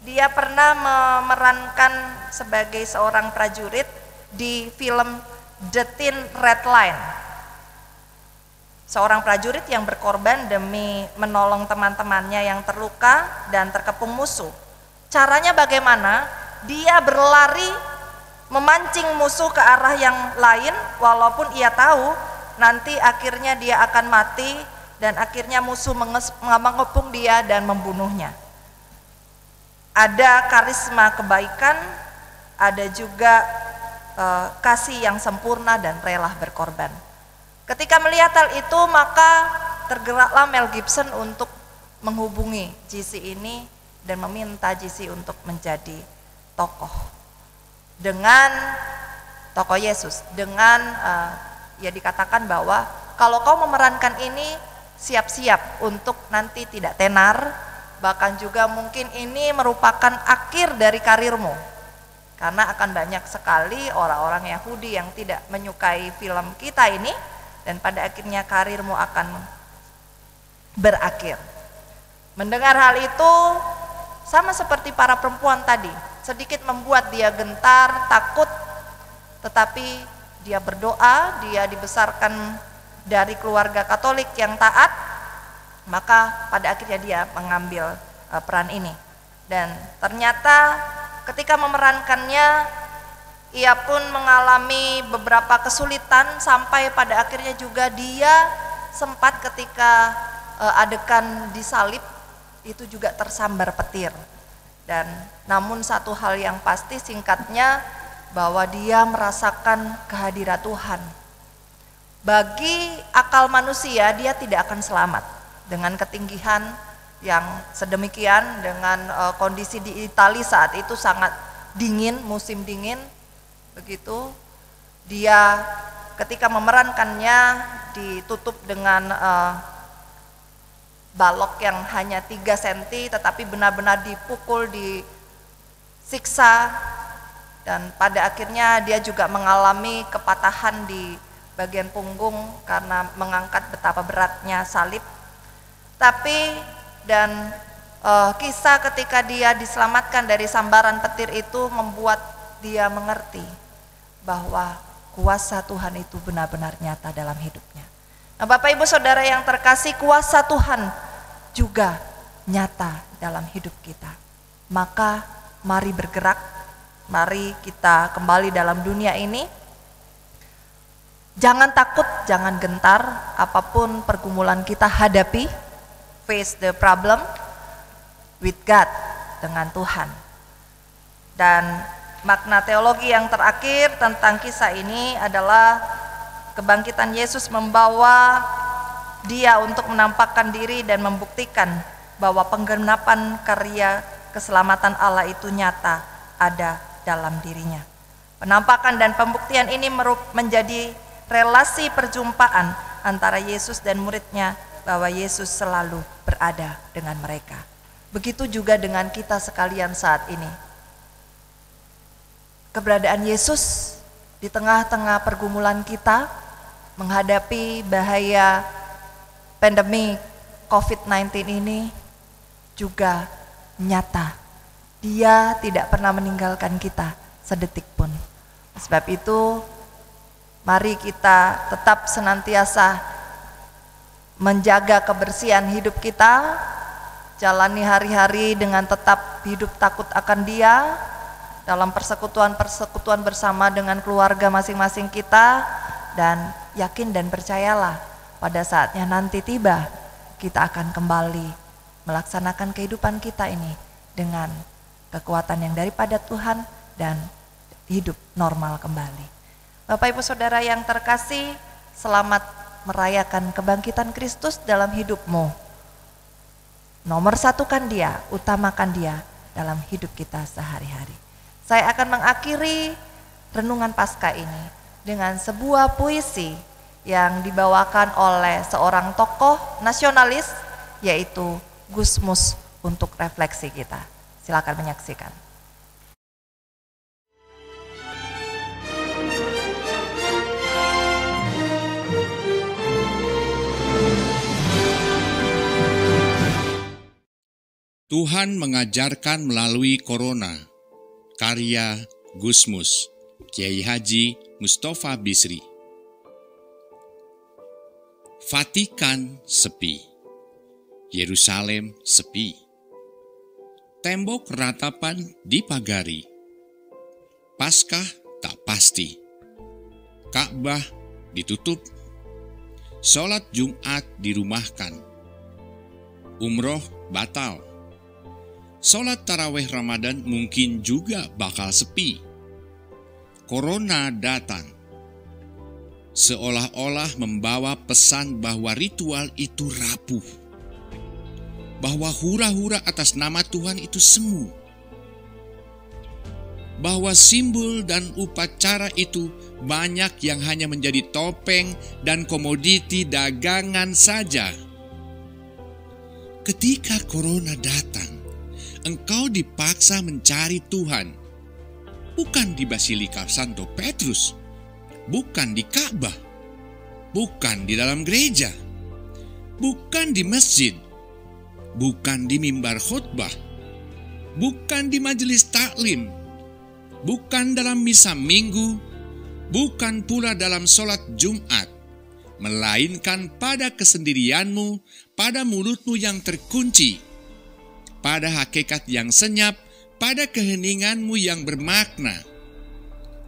[SPEAKER 3] dia pernah memerankan sebagai seorang prajurit di film The Thin Red Line. Seorang prajurit yang berkorban demi menolong teman-temannya yang terluka dan terkepung musuh. Caranya bagaimana? Dia berlari memancing musuh ke arah yang lain walaupun ia tahu nanti akhirnya dia akan mati dan akhirnya musuh mengepung dia dan membunuhnya. Ada karisma kebaikan, ada juga kasih yang sempurna dan rela berkorban. Ketika melihat hal itu, maka tergeraklah Mel Gibson untuk menghubungi JC ini dan meminta JC untuk menjadi tokoh dengan tokoh Yesus. Dengan ya dikatakan bahwa kalau kau memerankan ini, siap-siap untuk nanti tidak tenar, bahkan juga mungkin ini merupakan akhir dari karirmu. Karena akan banyak sekali orang-orang Yahudi yang tidak menyukai film kita ini, dan pada akhirnya karirmu akan berakhir. Mendengar hal itu sama seperti para perempuan tadi, sedikit membuat dia gentar, takut, tetapi dia berdoa, dia dibesarkan dari keluarga Katolik yang taat, maka pada akhirnya dia mengambil peran ini. Dan ternyata ketika memerankannya, ia pun mengalami beberapa kesulitan sampai pada akhirnya juga dia sempat ketika adegan disalib itu juga tersambar petir. Dan namun satu hal yang pasti singkatnya bahwa dia merasakan kehadiran Tuhan. Bagi akal manusia dia tidak akan selamat dengan ketinggian yang sedemikian, dengan kondisi di Italia saat itu sangat dingin, musim dingin. Begitu dia ketika memerankannya ditutup dengan balok yang hanya 3 cm tetapi benar-benar dipukul, disiksa, dan pada akhirnya dia juga mengalami kepatahan di bagian punggung karena mengangkat betapa beratnya salib. Tapi kisah ketika dia diselamatkan dari sambaran petir itu membuat dia mengerti bahwa kuasa Tuhan itu benar-benar nyata dalam hidupnya. Nah, Bapak Ibu Saudara yang terkasih, kuasa Tuhan juga nyata dalam hidup kita. Maka mari bergerak, mari kita kembali dalam dunia ini. Jangan takut, jangan gentar, apapun pergumulan kita hadapi, face the problem with God, dengan Tuhan. Dan makna teologi yang terakhir tentang kisah ini adalah kebangkitan Yesus membawa dia untuk menampakkan diri dan membuktikan bahwa penggenapan karya keselamatan Allah itu nyata ada dalam dirinya. Penampakan dan pembuktian ini menjadi relasi perjumpaan antara Yesus dan muridnya, bahwa Yesus selalu berada dengan mereka. Begitu juga dengan kita sekalian saat ini. Keberadaan Yesus di tengah-tengah pergumulan kita menghadapi bahaya pandemi COVID-19 ini juga nyata. Dia tidak pernah meninggalkan kita sedetik pun. Sebab itu mari kita tetap senantiasa menjaga kebersihan hidup kita, jalani hari-hari dengan tetap hidup takut akan Dia, dalam persekutuan bersama dengan keluarga masing-masing kita, dan yakin dan percayalah pada saatnya nanti tiba, kita akan kembali melaksanakan kehidupan kita ini dengan kekuatan yang daripada Tuhan dan hidup normal kembali. Bapak Ibu Saudara yang terkasih, selamat merayakan kebangkitan Kristus dalam hidupmu. Nomor satukan Dia, utamakan Dia dalam hidup kita sehari-hari. Saya akan mengakhiri renungan Paskah ini dengan sebuah puisi yang dibawakan oleh seorang tokoh nasionalis, yaitu Gusmus, untuk refleksi kita. Silakan menyaksikan.
[SPEAKER 4] Tuhan mengajarkan melalui Corona, karya Gusmus, Kiai Haji Mustafa Bisri. Vatikan sepi, Yerusalem sepi, tembok ratapan dipagari, Paskah tak pasti, Ka'bah ditutup, sholat Jumat dirumahkan, umroh batal, sholat tarawih Ramadan mungkin juga bakal sepi. Corona datang, seolah-olah membawa pesan bahwa ritual itu rapuh, bahwa hura-hura atas nama Tuhan itu semu, bahwa simbol dan upacara itu banyak yang hanya menjadi topeng dan komoditi dagangan saja. Ketika Corona datang, engkau dipaksa mencari Tuhan, bukan di Basilika Santo Petrus, bukan di Ka'bah, bukan di dalam gereja, bukan di masjid, bukan di mimbar khutbah, bukan di majelis taklim, bukan dalam misa minggu, bukan pula dalam sholat Jumat, melainkan pada kesendirianmu, pada mulutmu yang terkunci, pada hakikat yang senyap, pada keheninganmu yang bermakna.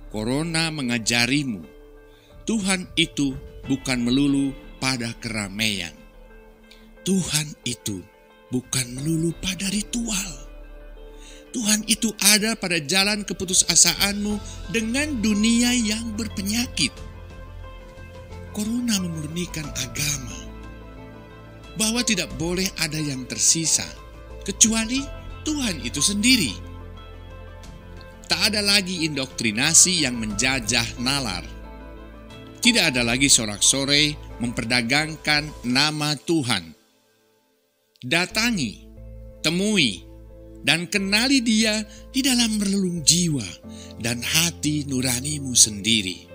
[SPEAKER 4] Corona mengajarimu, Tuhan itu bukan melulu pada keramaian. Tuhan itu bukan melulu pada ritual. Tuhan itu ada pada jalan keputusasaanmu dengan dunia yang berpenyakit. Corona memurnikan agama, bahwa tidak boleh ada yang tersisa kecuali Tuhan itu sendiri. Tak ada lagi indoktrinasi yang menjajah nalar. Tidak ada lagi sorak-sorai memperdagangkan nama Tuhan. Datangi, temui, dan kenali Dia di dalam relung jiwa dan hati nuranimu sendiri.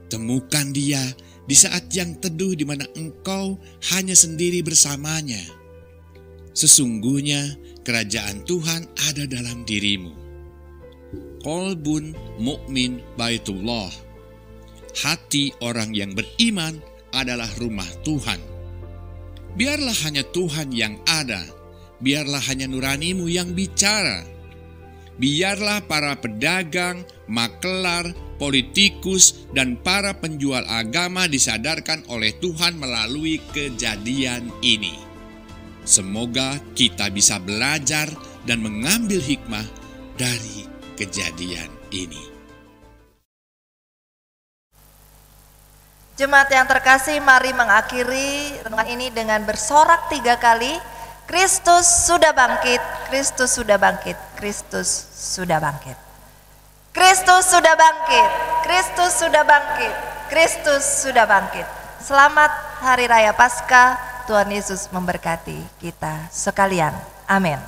[SPEAKER 4] Temukan Dia di saat yang teduh di mana engkau hanya sendiri bersamanya. Sesungguhnya kerajaan Tuhan ada dalam dirimu. Qalbun mu'min baitullah. Hati orang yang beriman adalah rumah Tuhan. Biarlah hanya Tuhan yang ada. Biarlah hanya nuranimu yang bicara. Biarlah para pedagang, makelar, politikus, dan para penjual agama disadarkan oleh Tuhan melalui kejadian ini. Semoga kita bisa belajar dan mengambil hikmah dari kejadian ini.
[SPEAKER 3] Jemaat yang terkasih, mari mengakhiri renungan ini dengan bersorak 3 kali. Kristus sudah bangkit, Kristus sudah bangkit, Kristus sudah bangkit. Kristus sudah bangkit, Kristus sudah bangkit, Kristus sudah bangkit. Selamat Hari Raya Paskah. Tuhan Yesus memberkati kita sekalian. Amin.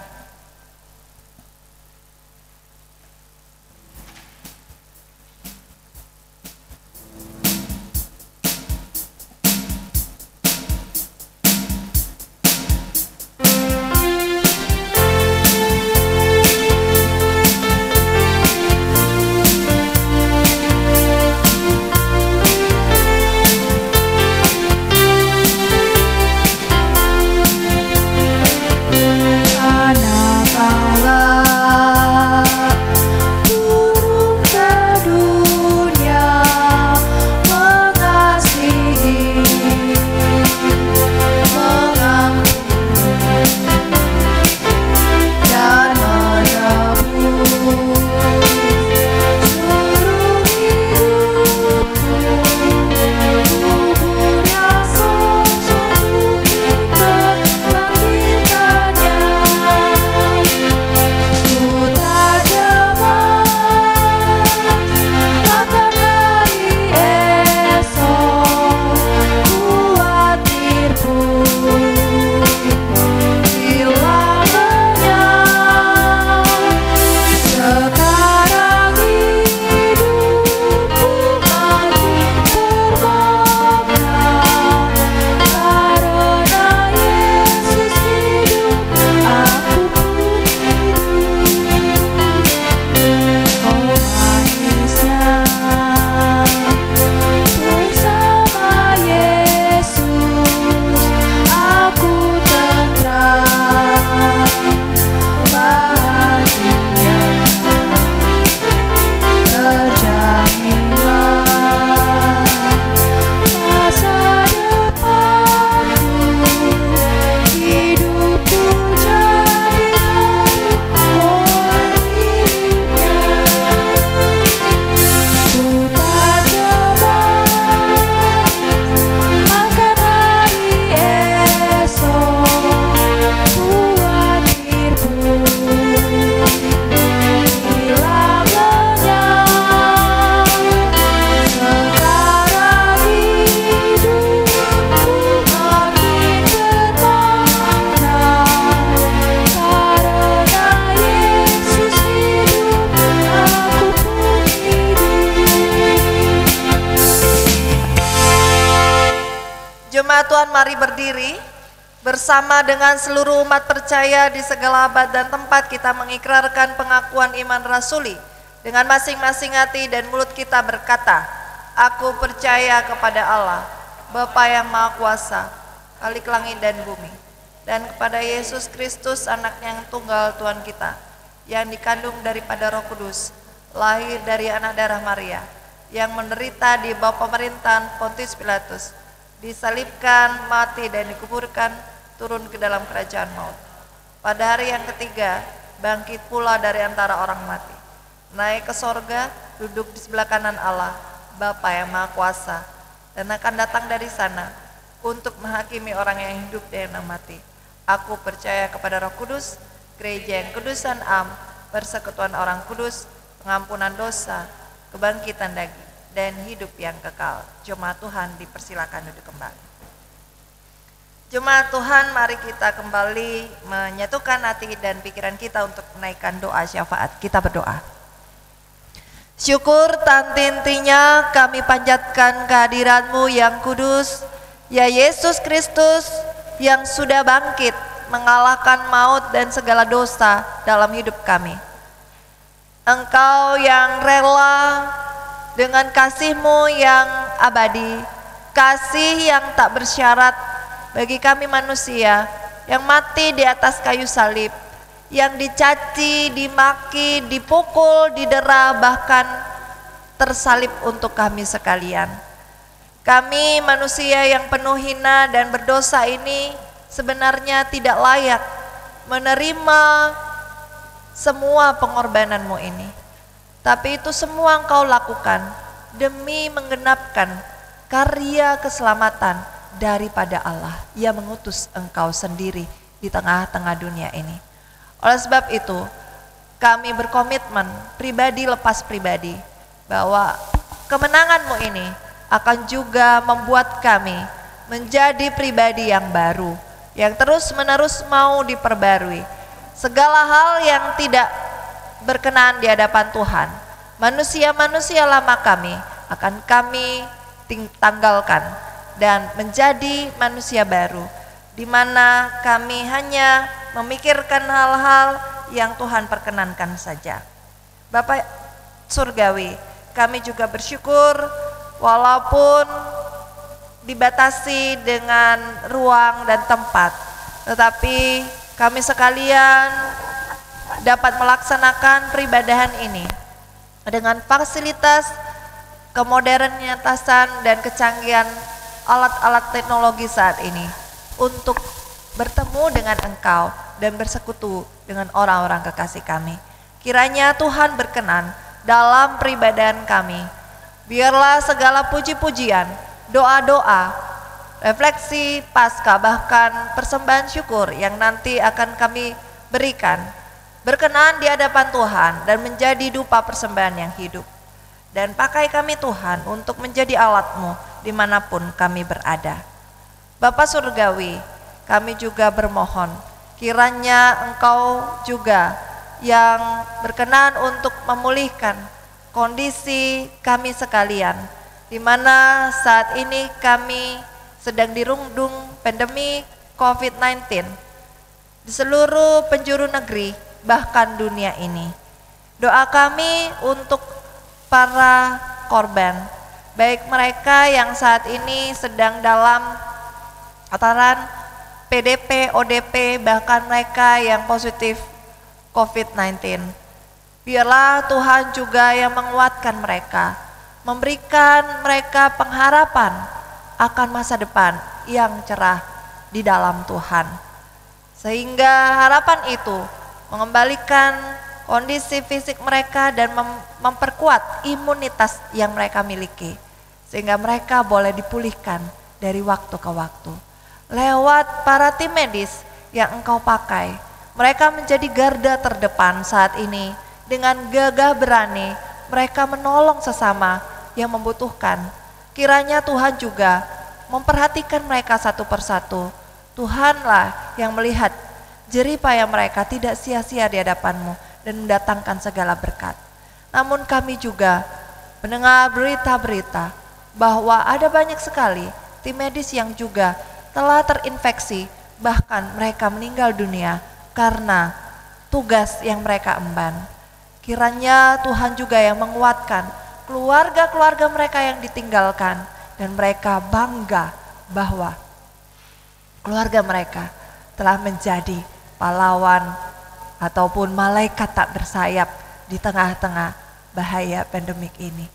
[SPEAKER 3] Jemaat Tuhan, mari berdiri bersama dengan seluruh umat percaya di segala abad dan tempat. Kita mengikrarkan pengakuan iman rasuli dengan masing-masing hati dan mulut kita berkata, aku percaya kepada Allah, Bapa yang Maha Kuasa, Khalik langit dan bumi, dan kepada Yesus Kristus, anaknya yang tunggal Tuhan kita, yang dikandung daripada Roh Kudus, lahir dari anak darah Maria, yang menderita di bawah pemerintahan Pontius Pilatus, disalibkan, mati dan dikuburkan, turun ke dalam kerajaan maut. Pada hari yang ketiga, bangkit pula dari antara orang mati, naik ke sorga, duduk di sebelah kanan Allah, Bapa yang Maha Kuasa, dan akan datang dari sana untuk menghakimi orang yang hidup dan yang mati. Aku percaya kepada Roh Kudus, gereja yang kudus dan am, persekutuan orang kudus, pengampunan dosa, kebangkitan daging, dan hidup yang kekal. Jemaat Tuhan dipersilakan duduk kembali. Jemaat Tuhan, mari kita kembali menyatukan hati dan pikiran kita untuk menaikkan doa syafaat. Kita berdoa. Syukur tak henti-hentinya kami panjatkan kehadirat-Mu yang kudus, ya Yesus Kristus, yang sudah bangkit mengalahkan maut dan segala dosa dalam hidup kami. Engkau yang rela dengan kasih-Mu yang abadi, kasih yang tak bersyarat bagi kami manusia yang mati di atas kayu salib, yang dicaci, dimaki, dipukul, didera, bahkan tersalib untuk kami sekalian. Kami manusia yang penuh hina dan berdosa ini sebenarnya tidak layak menerima semua pengorbanan-Mu ini. Tapi itu semua Engkau lakukan demi menggenapkan karya keselamatan daripada Allah yang mengutus Engkau sendiri di tengah-tengah dunia ini. Oleh sebab itu, kami berkomitmen pribadi lepas pribadi bahwa kemenangan-Mu ini akan juga membuat kami menjadi pribadi yang baru, yang terus-menerus mau diperbarui. Segala hal yang tidak berkenan di hadapan Tuhan, manusia-manusia lama kami akan kami tanggalkan dan menjadi manusia baru, di mana kami hanya memikirkan hal-hal yang Tuhan perkenankan saja. Bapak Surgawi, kami juga bersyukur walaupun dibatasi dengan ruang dan tempat, tetapi kami sekalian dapat melaksanakan peribadahan ini dengan fasilitas, kemodernitasan dan kecanggihan alat-alat teknologi saat ini untuk bertemu dengan Engkau dan bersekutu dengan orang-orang kekasih kami. Kiranya Tuhan berkenan dalam peribadahan kami. Biarlah segala puji-pujian, doa-doa, refleksi Paskah, bahkan persembahan syukur yang nanti akan kami berikan berkenan di hadapan Tuhan dan menjadi dupa persembahan yang hidup. Dan pakai kami Tuhan untuk menjadi alat-Mu dimanapun kami berada. Bapa Surgawi, kami juga bermohon kiranya Engkau juga yang berkenan untuk memulihkan kondisi kami sekalian, di mana saat ini kami sedang dirundung pandemi COVID-19 di seluruh penjuru negeri, bahkan dunia ini. Doa kami untuk para korban, baik mereka yang saat ini sedang dalam tataran PDP, ODP, bahkan mereka yang positif COVID-19. Biarlah Tuhan juga yang menguatkan mereka, memberikan mereka pengharapan akan masa depan yang cerah di dalam Tuhan. Sehingga harapan itu mengembalikan kondisi fisik mereka dan memperkuat imunitas yang mereka miliki, sehingga mereka boleh dipulihkan dari waktu ke waktu. Lewat para tim medis yang Engkau pakai, mereka menjadi garda terdepan saat ini. Dengan gagah berani mereka menolong sesama yang membutuhkan. Kiranya Tuhan juga memperhatikan mereka satu persatu. Tuhanlah yang melihat jerih payah mereka tidak sia-sia di hadapan-Mu dan mendatangkan segala berkat. Namun kami juga mendengar berita-berita bahwa ada banyak sekali tim medis yang juga telah terinfeksi, bahkan mereka meninggal dunia karena tugas yang mereka emban. Kiranya Tuhan juga yang menguatkan keluarga-keluarga mereka yang ditinggalkan, dan mereka bangga bahwa keluarga mereka telah menjadi pahlawan ataupun malaikat tak bersayap di tengah-tengah bahaya pandemik ini.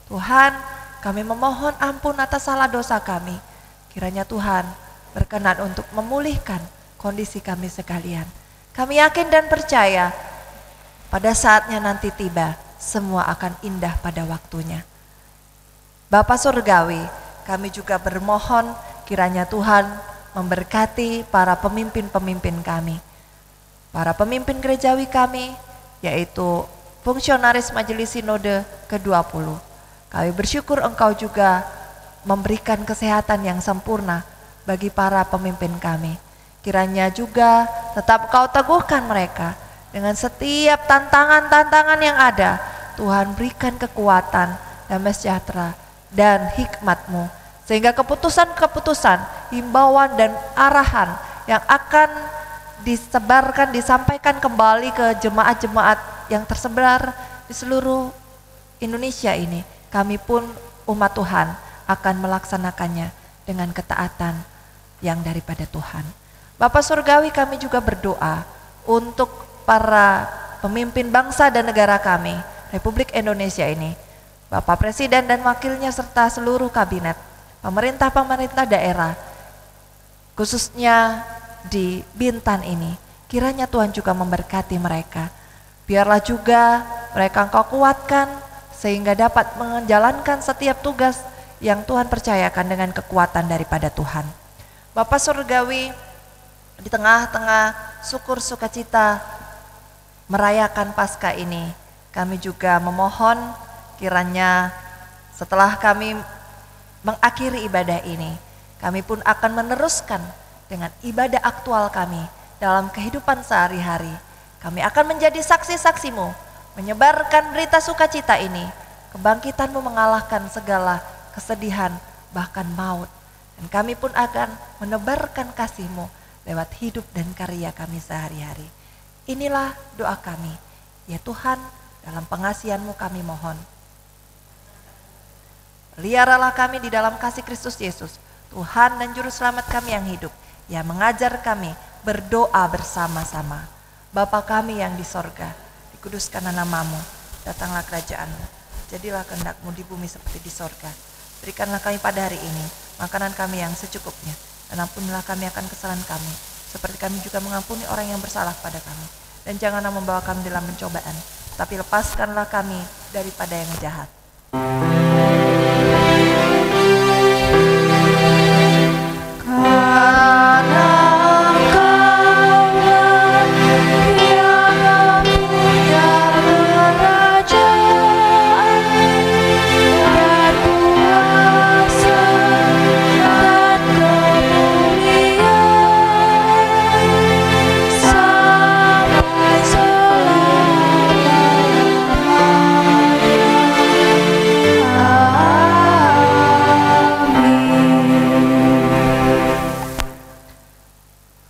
[SPEAKER 3] Tuhan, kami memohon ampun atas salah dosa kami. Kiranya Tuhan berkenan untuk memulihkan kondisi kami sekalian. Kami yakin dan percaya pada saatnya nanti tiba, semua akan indah pada waktunya. Bapa Surgawi, kami juga bermohon kiranya Tuhan memberkati para pemimpin-pemimpin kami, para pemimpin gerejawi kami, yaitu fungsionaris Majelis Sinode ke-20. Kami bersyukur Engkau juga memberikan kesehatan yang sempurna bagi para pemimpin kami. Kiranya juga tetap Engkau teguhkan mereka dengan setiap tantangan-tantangan yang ada. Tuhan berikan kekuatan, damai sejahtera, dan hikmat-Mu, sehingga keputusan-keputusan, himbauan dan arahan yang akan disebarkan, disampaikan kembali ke jemaat-jemaat yang tersebar di seluruh Indonesia ini, kami pun umat Tuhan akan melaksanakannya dengan ketaatan yang daripada Tuhan. Bapa Surgawi, kami juga berdoa untuk para pemimpin bangsa dan negara kami, Republik Indonesia ini, Bapak Presiden dan wakilnya serta seluruh kabinet, pemerintah-pemerintah daerah, khususnya di Bintan ini. Kiranya Tuhan juga memberkati mereka. Biarlah juga mereka Engkau kuatkan sehingga dapat menjalankan setiap tugas yang Tuhan percayakan dengan kekuatan daripada Tuhan. Bapa Surgawi, di tengah-tengah syukur sukacita merayakan Paskah ini, kami juga memohon kiranya setelah kami mengakhiri ibadah ini, kami pun akan meneruskan dengan ibadah aktual kami dalam kehidupan sehari-hari. Kami akan menjadi saksi-saksi-Mu, menyebarkan berita sukacita ini. Kebangkitan-Mu mengalahkan segala kesedihan, bahkan maut. Dan kami pun akan menebarkan kasih-Mu lewat hidup dan karya kami sehari-hari. Inilah doa kami, ya Tuhan, dalam pengasihan-Mu kami mohon. Peliharalah kami di dalam kasih Kristus Yesus, Tuhan dan Juru Selamat kami yang hidup, yang mengajar kami berdoa bersama-sama. Bapa kami yang di sorga, dikuduskanlah nama-Mu, datanglah kerajaan-Mu, jadilah kehendak-Mu di bumi seperti di sorga. Berikanlah kami pada hari ini makanan kami yang secukupnya, dan ampunilah kami akan kesalahan kami, seperti kami juga mengampuni orang yang bersalah pada kami. Dan janganlah membawa kami dalam pencobaan, tapi lepaskanlah kami daripada yang jahat.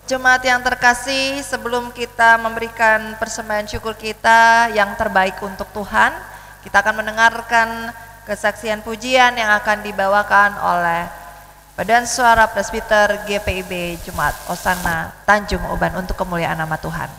[SPEAKER 3] Jemaat yang terkasih, sebelum kita memberikan persembahan syukur kita yang terbaik untuk Tuhan, kita akan mendengarkan kesaksian pujian yang akan dibawakan oleh Paduan Suara Presbiter GPIB Jemaat Osana Tanjung Uban untuk kemuliaan nama Tuhan.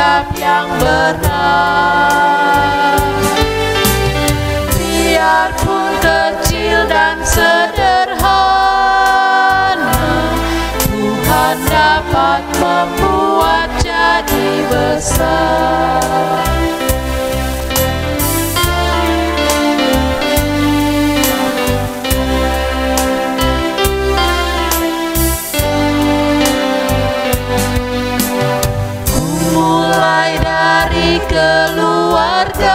[SPEAKER 5] setiap yang benar. Biarpun kecil dan sederhana, Tuhan dapat membuat jadi besar. Mulai dari keluargaku,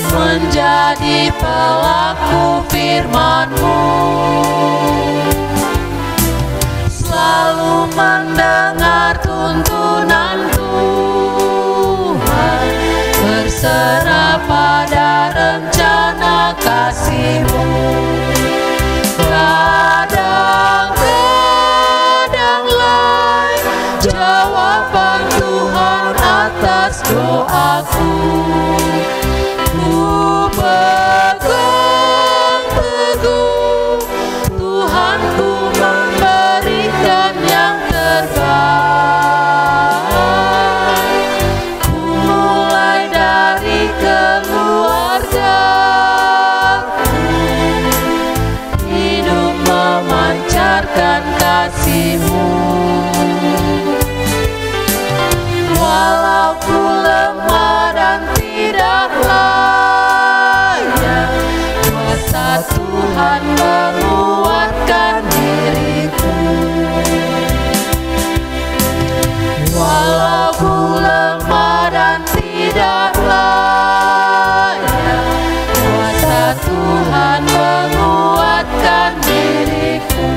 [SPEAKER 5] menjadi pelaku firman-Mu, selalu mendengar tuntunan Tuhan, berserah pada rencana kasih-Mu. Kadang-kadanglah jawaban Tuhan atas doaku. Ku pegang teguh, Tuhanku memberikan yang terbaik. Ku mulai dari keluargaku, hidup memancarkan kasih-Mu. Walau ku lemah dan tidak layak, kuasa Tuhan menguatkan diriku. Walau ku lemah dan tidak layak, kuasa Tuhan menguatkan diriku.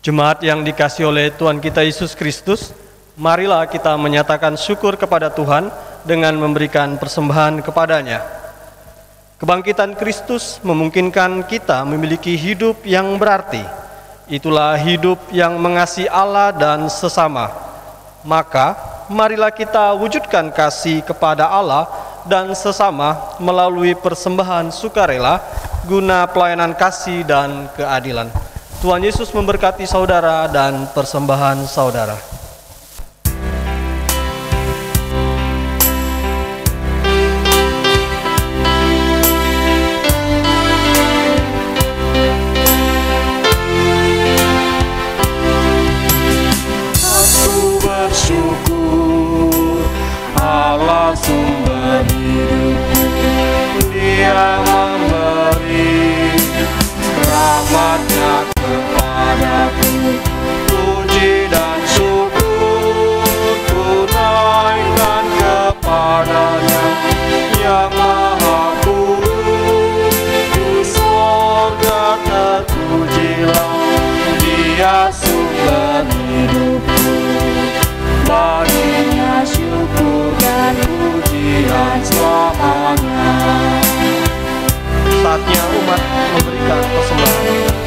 [SPEAKER 6] Jemaat yang dikasihi oleh Tuhan kita Yesus Kristus, marilah kita menyatakan syukur kepada Tuhan dengan memberikan persembahan kepada-Nya. Kebangkitan Kristus memungkinkan kita memiliki hidup yang berarti. Itulah hidup yang mengasihi Allah dan sesama. Maka, marilah kita wujudkan kasih kepada Allah dan sesama melalui persembahan sukarela guna pelayanan kasih dan keadilan. Tuhan Yesus memberkati saudara dan persembahan saudara.
[SPEAKER 5] Aku bersyukur Allah sumber hidupku, Dia memberi rahmat-Nya kepadaku. Puji dan syukur ku naikkan kepada-Nya yang Maha Kuat. Di sorga terpujilah Dia sumber hidupku. Baginya syukur dan pujian selamanya.
[SPEAKER 6] Saatnya umat memberikan persembahan.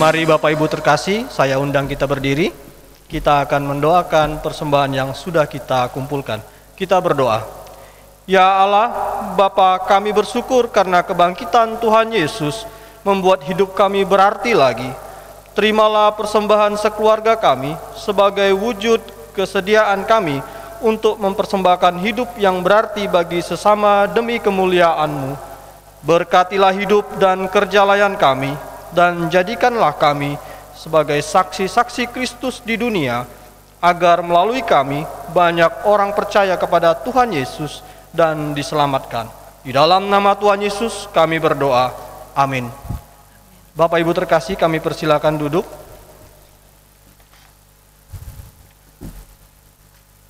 [SPEAKER 6] Mari Bapak Ibu terkasih, saya undang kita berdiri. Kita akan mendoakan persembahan yang sudah kita kumpulkan. Kita berdoa. Ya Allah, Bapa, kami bersyukur karena kebangkitan Tuhan Yesus membuat hidup kami berarti lagi. Terimalah persembahan sekeluarga kami sebagai wujud kesediaan kami untuk mempersembahkan hidup yang berarti bagi sesama demi kemuliaan-Mu. Berkatilah hidup dan kerja layan kami, dan jadikanlah kami sebagai saksi-saksi Kristus di dunia, agar melalui kami banyak orang percaya kepada Tuhan Yesus dan diselamatkan. Di dalam nama Tuhan Yesus kami berdoa. Amin. Bapak Ibu terkasih, kami persilakan duduk.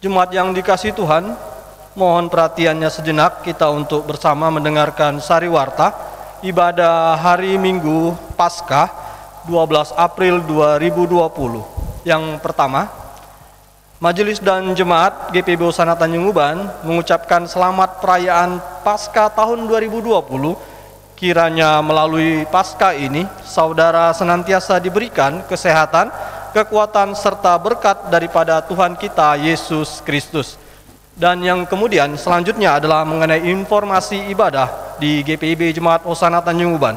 [SPEAKER 6] Jemaat yang dikasihi Tuhan, mohon perhatiannya sejenak kita untuk bersama mendengarkan sariwarta ibadah hari Minggu Paskah 12 April 2020. Yang pertama, Majelis dan Jemaat GPIB Hosana Tanjung Uban mengucapkan selamat perayaan Paskah tahun 2020. Kiranya melalui Paskah ini, saudara senantiasa diberikan kesehatan, kekuatan, serta berkat daripada Tuhan kita Yesus Kristus. Dan yang kemudian selanjutnya adalah mengenai informasi ibadah di GPIB Jemaat Hosana Tanjung Uban.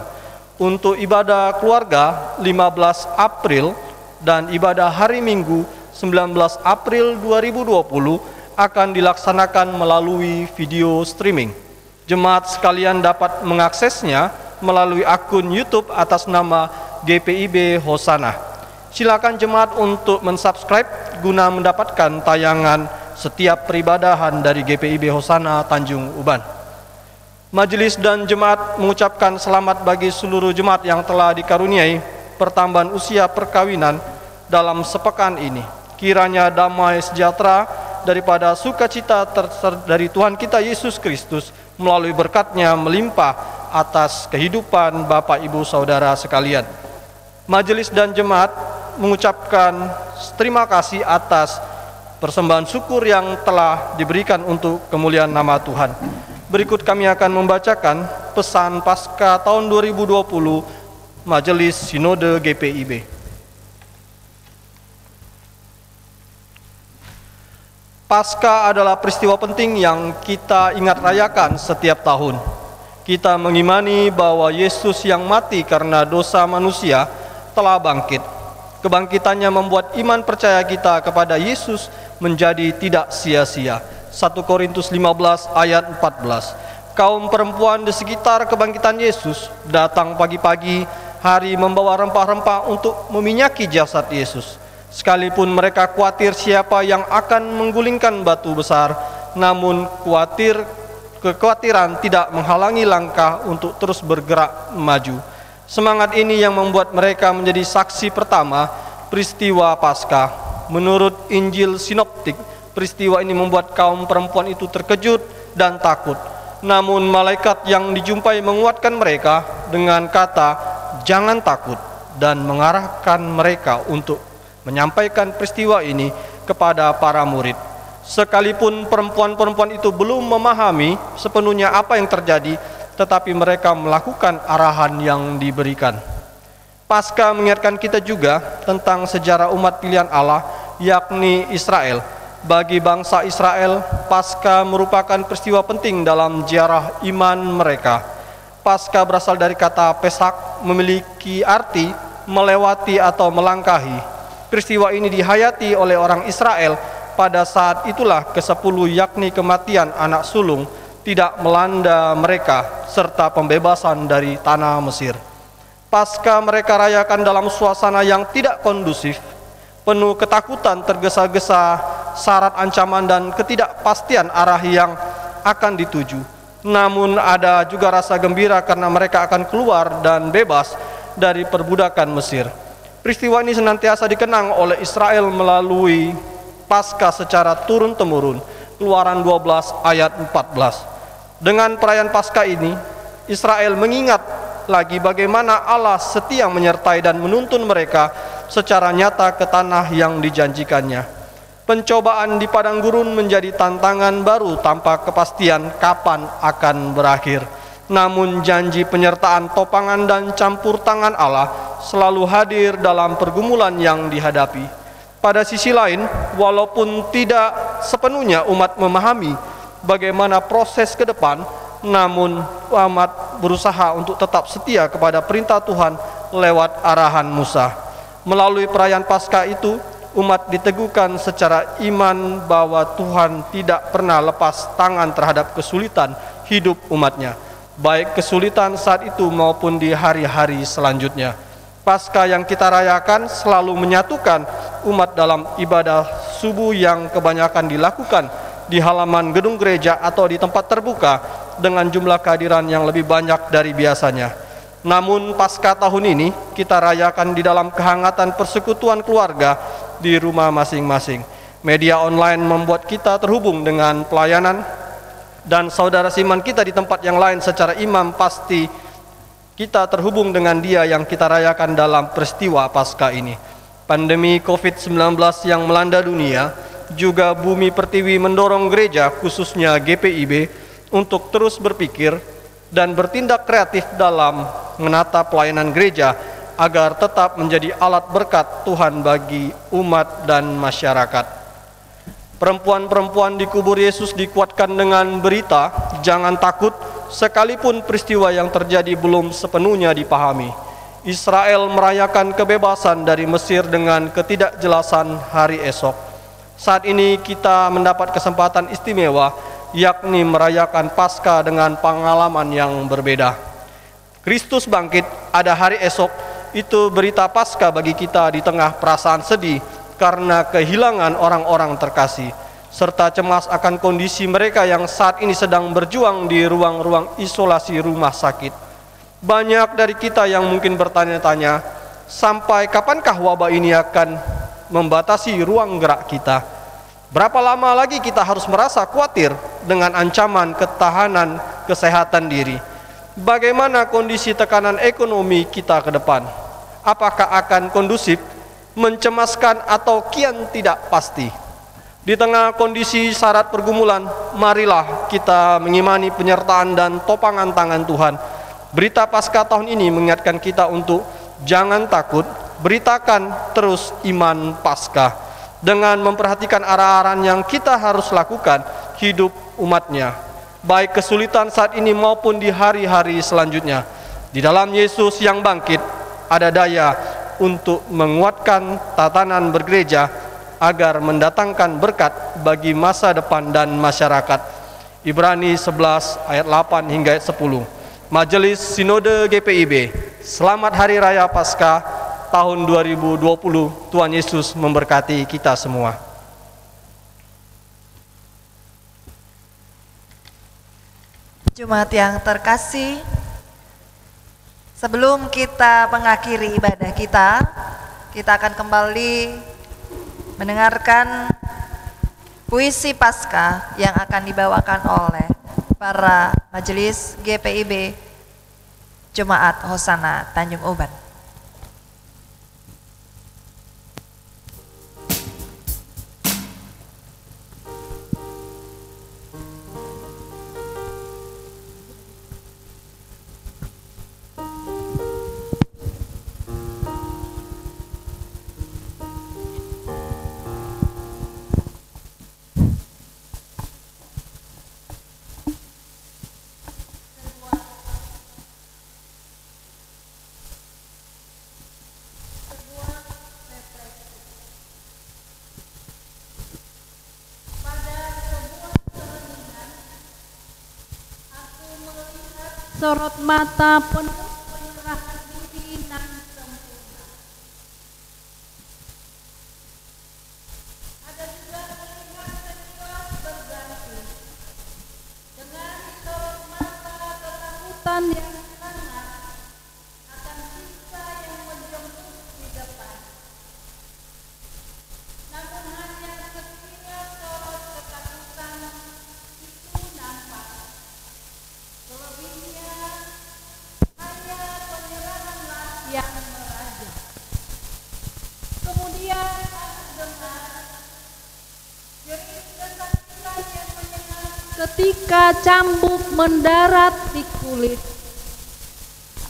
[SPEAKER 6] Untuk ibadah keluarga 15 April dan ibadah hari Minggu 19 April 2020 akan dilaksanakan melalui video streaming. Jemaat sekalian dapat mengaksesnya melalui akun YouTube atas nama GPIB Hosana. Silakan jemaat untuk mensubscribe guna mendapatkan tayangan setiap peribadahan dari GPIB Hosana Tanjung Uban. Majelis dan jemaat mengucapkan selamat bagi seluruh jemaat yang telah dikaruniai pertambahan usia perkawinan dalam sepekan ini. Kiranya damai sejahtera daripada sukacita dari Tuhan kita Yesus Kristus melalui berkat-Nya melimpah atas kehidupan Bapak Ibu Saudara sekalian. Majelis dan jemaat mengucapkan terima kasih atas persembahan syukur yang telah diberikan untuk kemuliaan nama Tuhan. Berikut kami akan membacakan pesan Paskah tahun 2020 Majelis Sinode GPIB. Paskah adalah peristiwa penting yang kita ingat rayakan setiap tahun. Kita mengimani bahwa Yesus yang mati karena dosa manusia telah bangkit. Kebangkitannya membuat iman percaya kita kepada Yesus menjadi tidak sia-sia. 1 Korintus 15 ayat 14. Kaum perempuan di sekitar kebangkitan Yesus datang pagi-pagi hari membawa rempah-rempah untuk meminyaki jasad Yesus. Sekalipun mereka khawatir siapa yang akan menggulingkan batu besar, namun kekhawatiran tidak menghalangi langkah untuk terus bergerak maju. Semangat ini yang membuat mereka menjadi saksi pertama peristiwa Paskah. Menurut Injil Sinoptik, peristiwa ini membuat kaum perempuan itu terkejut dan takut. Namun malaikat yang dijumpai menguatkan mereka dengan kata, "Jangan takut," dan mengarahkan mereka untuk menyampaikan peristiwa ini kepada para murid. Sekalipun perempuan-perempuan itu belum memahami sepenuhnya apa yang terjadi, tetapi mereka melakukan arahan yang diberikan. Paskah mengingatkan kita juga tentang sejarah umat pilihan Allah, yakni Israel. Bagi bangsa Israel, Paskah merupakan peristiwa penting dalam sejarah iman mereka. Paskah berasal dari kata Pesak, memiliki arti melewati atau melangkahi. Peristiwa ini dihayati oleh orang Israel pada saat itulah ke-10, yakni kematian anak sulung, tidak melanda mereka, serta pembebasan dari tanah Mesir. Paskah mereka rayakan dalam suasana yang tidak kondusif, penuh ketakutan, tergesa-gesa, syarat ancaman dan ketidakpastian arah yang akan dituju. Namun ada juga rasa gembira karena mereka akan keluar dan bebas dari perbudakan Mesir. Peristiwa ini senantiasa dikenang oleh Israel melalui Paskah secara turun-temurun. Keluaran 12 ayat 14. Dengan perayaan Paskah ini, Israel mengingat lagi bagaimana Allah setia menyertai dan menuntun mereka secara nyata ke tanah yang dijanjikannya. Pencobaan di padang gurun menjadi tantangan baru tanpa kepastian kapan akan berakhir. Namun janji penyertaan, topangan dan campur tangan Allah selalu hadir dalam pergumulan yang dihadapi. Pada sisi lain, walaupun tidak sepenuhnya umat memahami bagaimana proses ke depan, namun umat berusaha untuk tetap setia kepada perintah Tuhan lewat arahan Musa. Melalui perayaan Paskah itu, umat diteguhkan secara iman bahwa Tuhan tidak pernah lepas tangan terhadap kesulitan hidup umatnya, baik kesulitan saat itu maupun di hari-hari selanjutnya. Paskah yang kita rayakan selalu menyatukan umat dalam ibadah subuh yang kebanyakan dilakukan di halaman gedung gereja atau di tempat terbuka dengan jumlah kehadiran yang lebih banyak dari biasanya. Namun Paskah tahun ini kita rayakan di dalam kehangatan persekutuan keluarga di rumah masing-masing. Media online membuat kita terhubung dengan pelayanan dan saudara seiman kita di tempat yang lain. Secara imam pasti kita terhubung dengan dia yang kita rayakan dalam peristiwa Paskah ini. Pandemi COVID-19 yang melanda dunia, juga Bumi Pertiwi mendorong gereja, khususnya GPIB, untuk terus berpikir dan bertindak kreatif dalam menata pelayanan gereja agar tetap menjadi alat berkat Tuhan bagi umat dan masyarakat. Perempuan-perempuan di kubur Yesus dikuatkan dengan berita, jangan takut, sekalipun peristiwa yang terjadi belum sepenuhnya dipahami. Israel merayakan kebebasan dari Mesir dengan ketidakjelasan hari esok. Saat ini kita mendapat kesempatan istimewa, yakni merayakan Paskah dengan pengalaman yang berbeda. Kristus bangkit, ada hari esok, itu berita Paskah bagi kita di tengah perasaan sedih karena kehilangan orang-orang terkasih, serta cemas akan kondisi mereka yang saat ini sedang berjuang di ruang-ruang isolasi rumah sakit. Banyak dari kita yang mungkin bertanya-tanya, sampai kapankah wabah ini akan membatasi ruang gerak kita? Berapa lama lagi kita harus merasa khawatir dengan ancaman ketahanan kesehatan diri? Bagaimana kondisi tekanan ekonomi kita ke depan? Apakah akan kondusif, mencemaskan, atau kian tidak pasti? Di tengah kondisi syarat pergumulan, marilah kita mengimani penyertaan dan topangan tangan Tuhan. Berita Paskah tahun ini mengingatkan kita untuk jangan takut, beritakan terus iman Paskah dengan memperhatikan arah-arahan yang kita harus lakukan hidup umatnya, baik kesulitan saat ini maupun di hari-hari selanjutnya. Di dalam Yesus yang bangkit ada daya untuk menguatkan tatanan bergereja agar mendatangkan berkat bagi masa depan dan masyarakat. Ibrani 11 ayat 8 hingga ayat 10. Majelis Sinode GPIB, selamat Hari Raya Paskah tahun 2020. Tuhan Yesus memberkati kita semua.
[SPEAKER 3] Jemaat yang terkasih, sebelum kita mengakhiri ibadah kita akan kembali mendengarkan puisi Paskah yang akan dibawakan oleh para majelis GPIB Jemaat Hosana Tanjung Uban.
[SPEAKER 1] Sorot mata penuh penyerahan diri nan sempurna. Ada juga melihat senior berganti dengan sorot mata ketakutan yang sangat akan siksa yang menjemput di depan. Namun hanya sekira sorot ketakutan itu nampak, selebihnya hanya penyerahanlah yang meraja. Kemudian aku dengar jerit kesakitan yang menyengat ketika cambuk mendarat di kulit,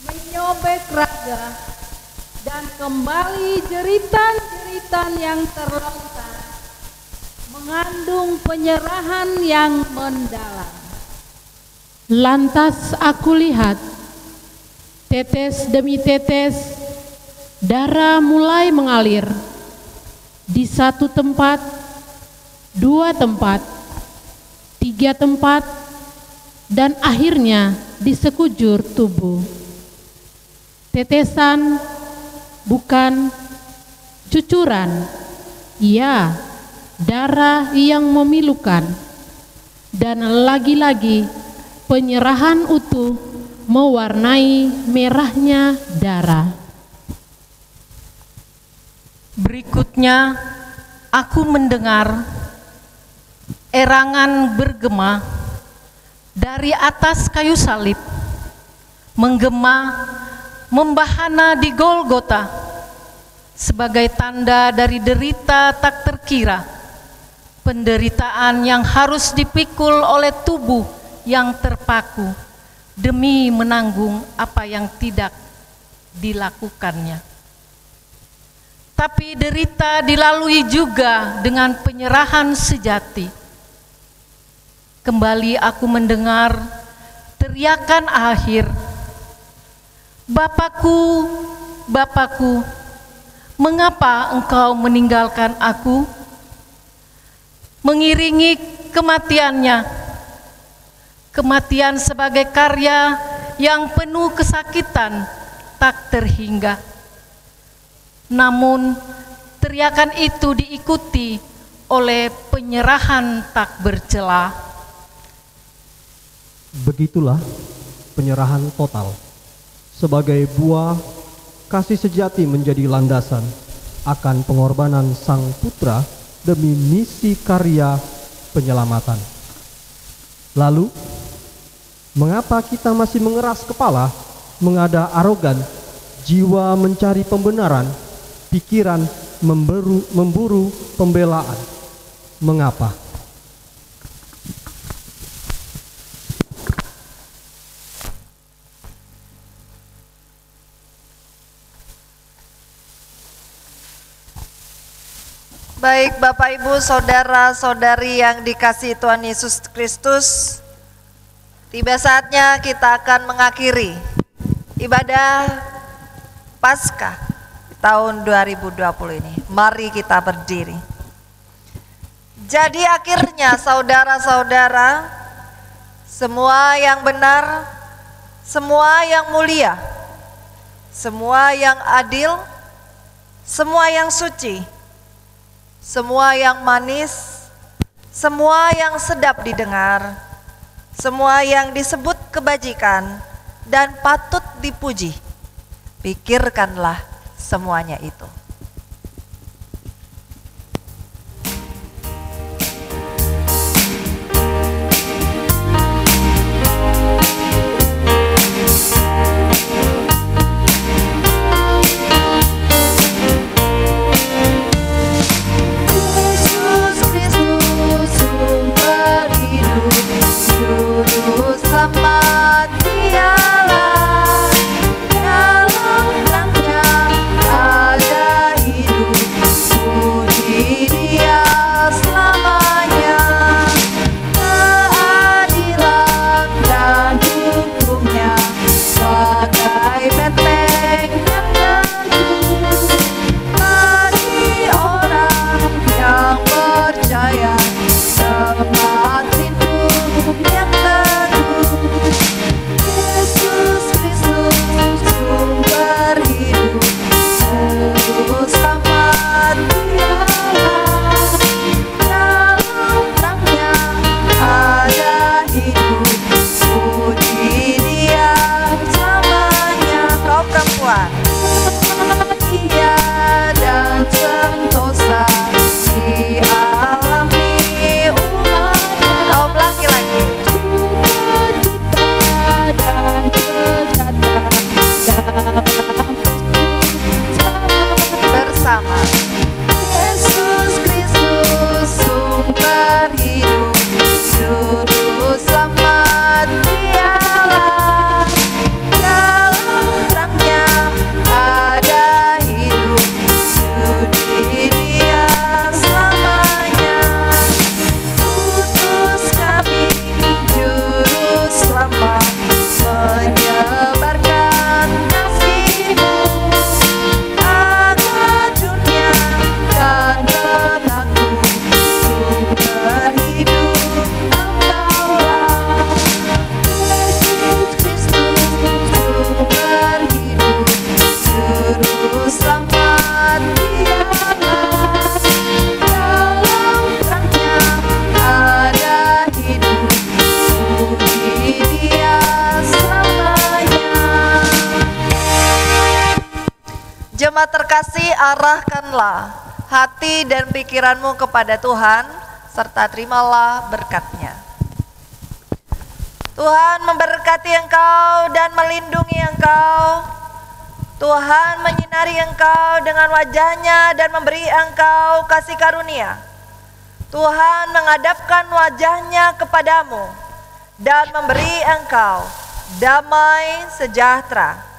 [SPEAKER 1] menyobek raga, dan kembali jeritan-jeritan yang terlontar mengandung penyerahan yang mendalam.
[SPEAKER 2] Lantas aku lihat, tetes demi tetes, darah mulai mengalir di satu tempat, dua tempat, tiga tempat, dan akhirnya di sekujur tubuh. Tetesan bukan cucuran, ya, darah yang memilukan, dan lagi-lagi penyerahan utuh mewarnai merahnya darah.
[SPEAKER 7] Berikutnya aku mendengar erangan bergema dari atas kayu salib, menggema membahana di Golgota sebagai tanda dari derita tak terkira, penderitaan yang harus dipikul oleh tubuh yang terpaku demi menanggung apa yang tidak dilakukannya. Tapi derita dilalui juga dengan penyerahan sejati. Kembali aku mendengar teriakan akhir, "Bapakku, Bapakku, mengapa engkau meninggalkan aku?" Mengiringi kematiannya, kematian sebagai karya yang penuh kesakitan tak terhingga. Namun teriakan itu diikuti oleh penyerahan tak bercela.
[SPEAKER 6] Begitulah penyerahan total sebagai buah kasih sejati menjadi landasan akan pengorbanan Sang Putra demi misi karya penyelamatan. Lalu, mengapa kita masih mengeras kepala, mengada arogan, jiwa mencari pembenaran, pikiran memburu pembelaan? Mengapa?
[SPEAKER 3] Baik Bapak Ibu, saudara-saudari yang dikasihi Tuhan Yesus Kristus, tiba saatnya kita akan mengakhiri ibadah Paskah tahun 2020 ini. Mari kita berdiri. Jadi akhirnya saudara-saudara, semua yang benar, semua yang mulia, semua yang adil, semua yang suci, semua yang manis, semua yang sedap didengar, semua yang disebut kebajikan dan patut dipuji, pikirkanlah semuanya itu.
[SPEAKER 8] Dialah dalam rangka ada
[SPEAKER 3] Jemaat terkasih, arahkanlah hati dan pikiranmu kepada Tuhan, serta terimalah berkat-Nya. Tuhan memberkati engkau dan melindungi engkau. Tuhan menyinari engkau dengan wajah-Nya dan memberi engkau kasih karunia. Tuhan menghadapkan wajah-Nya kepadamu dan memberi engkau damai sejahtera.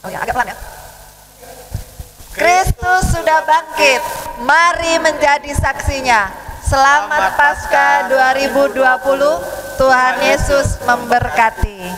[SPEAKER 3] Oh ya, agak pelan ya. Kristus sudah bangkit, mari menjadi saksinya. Selamat Paskah 2020, Tuhan Yesus memberkati.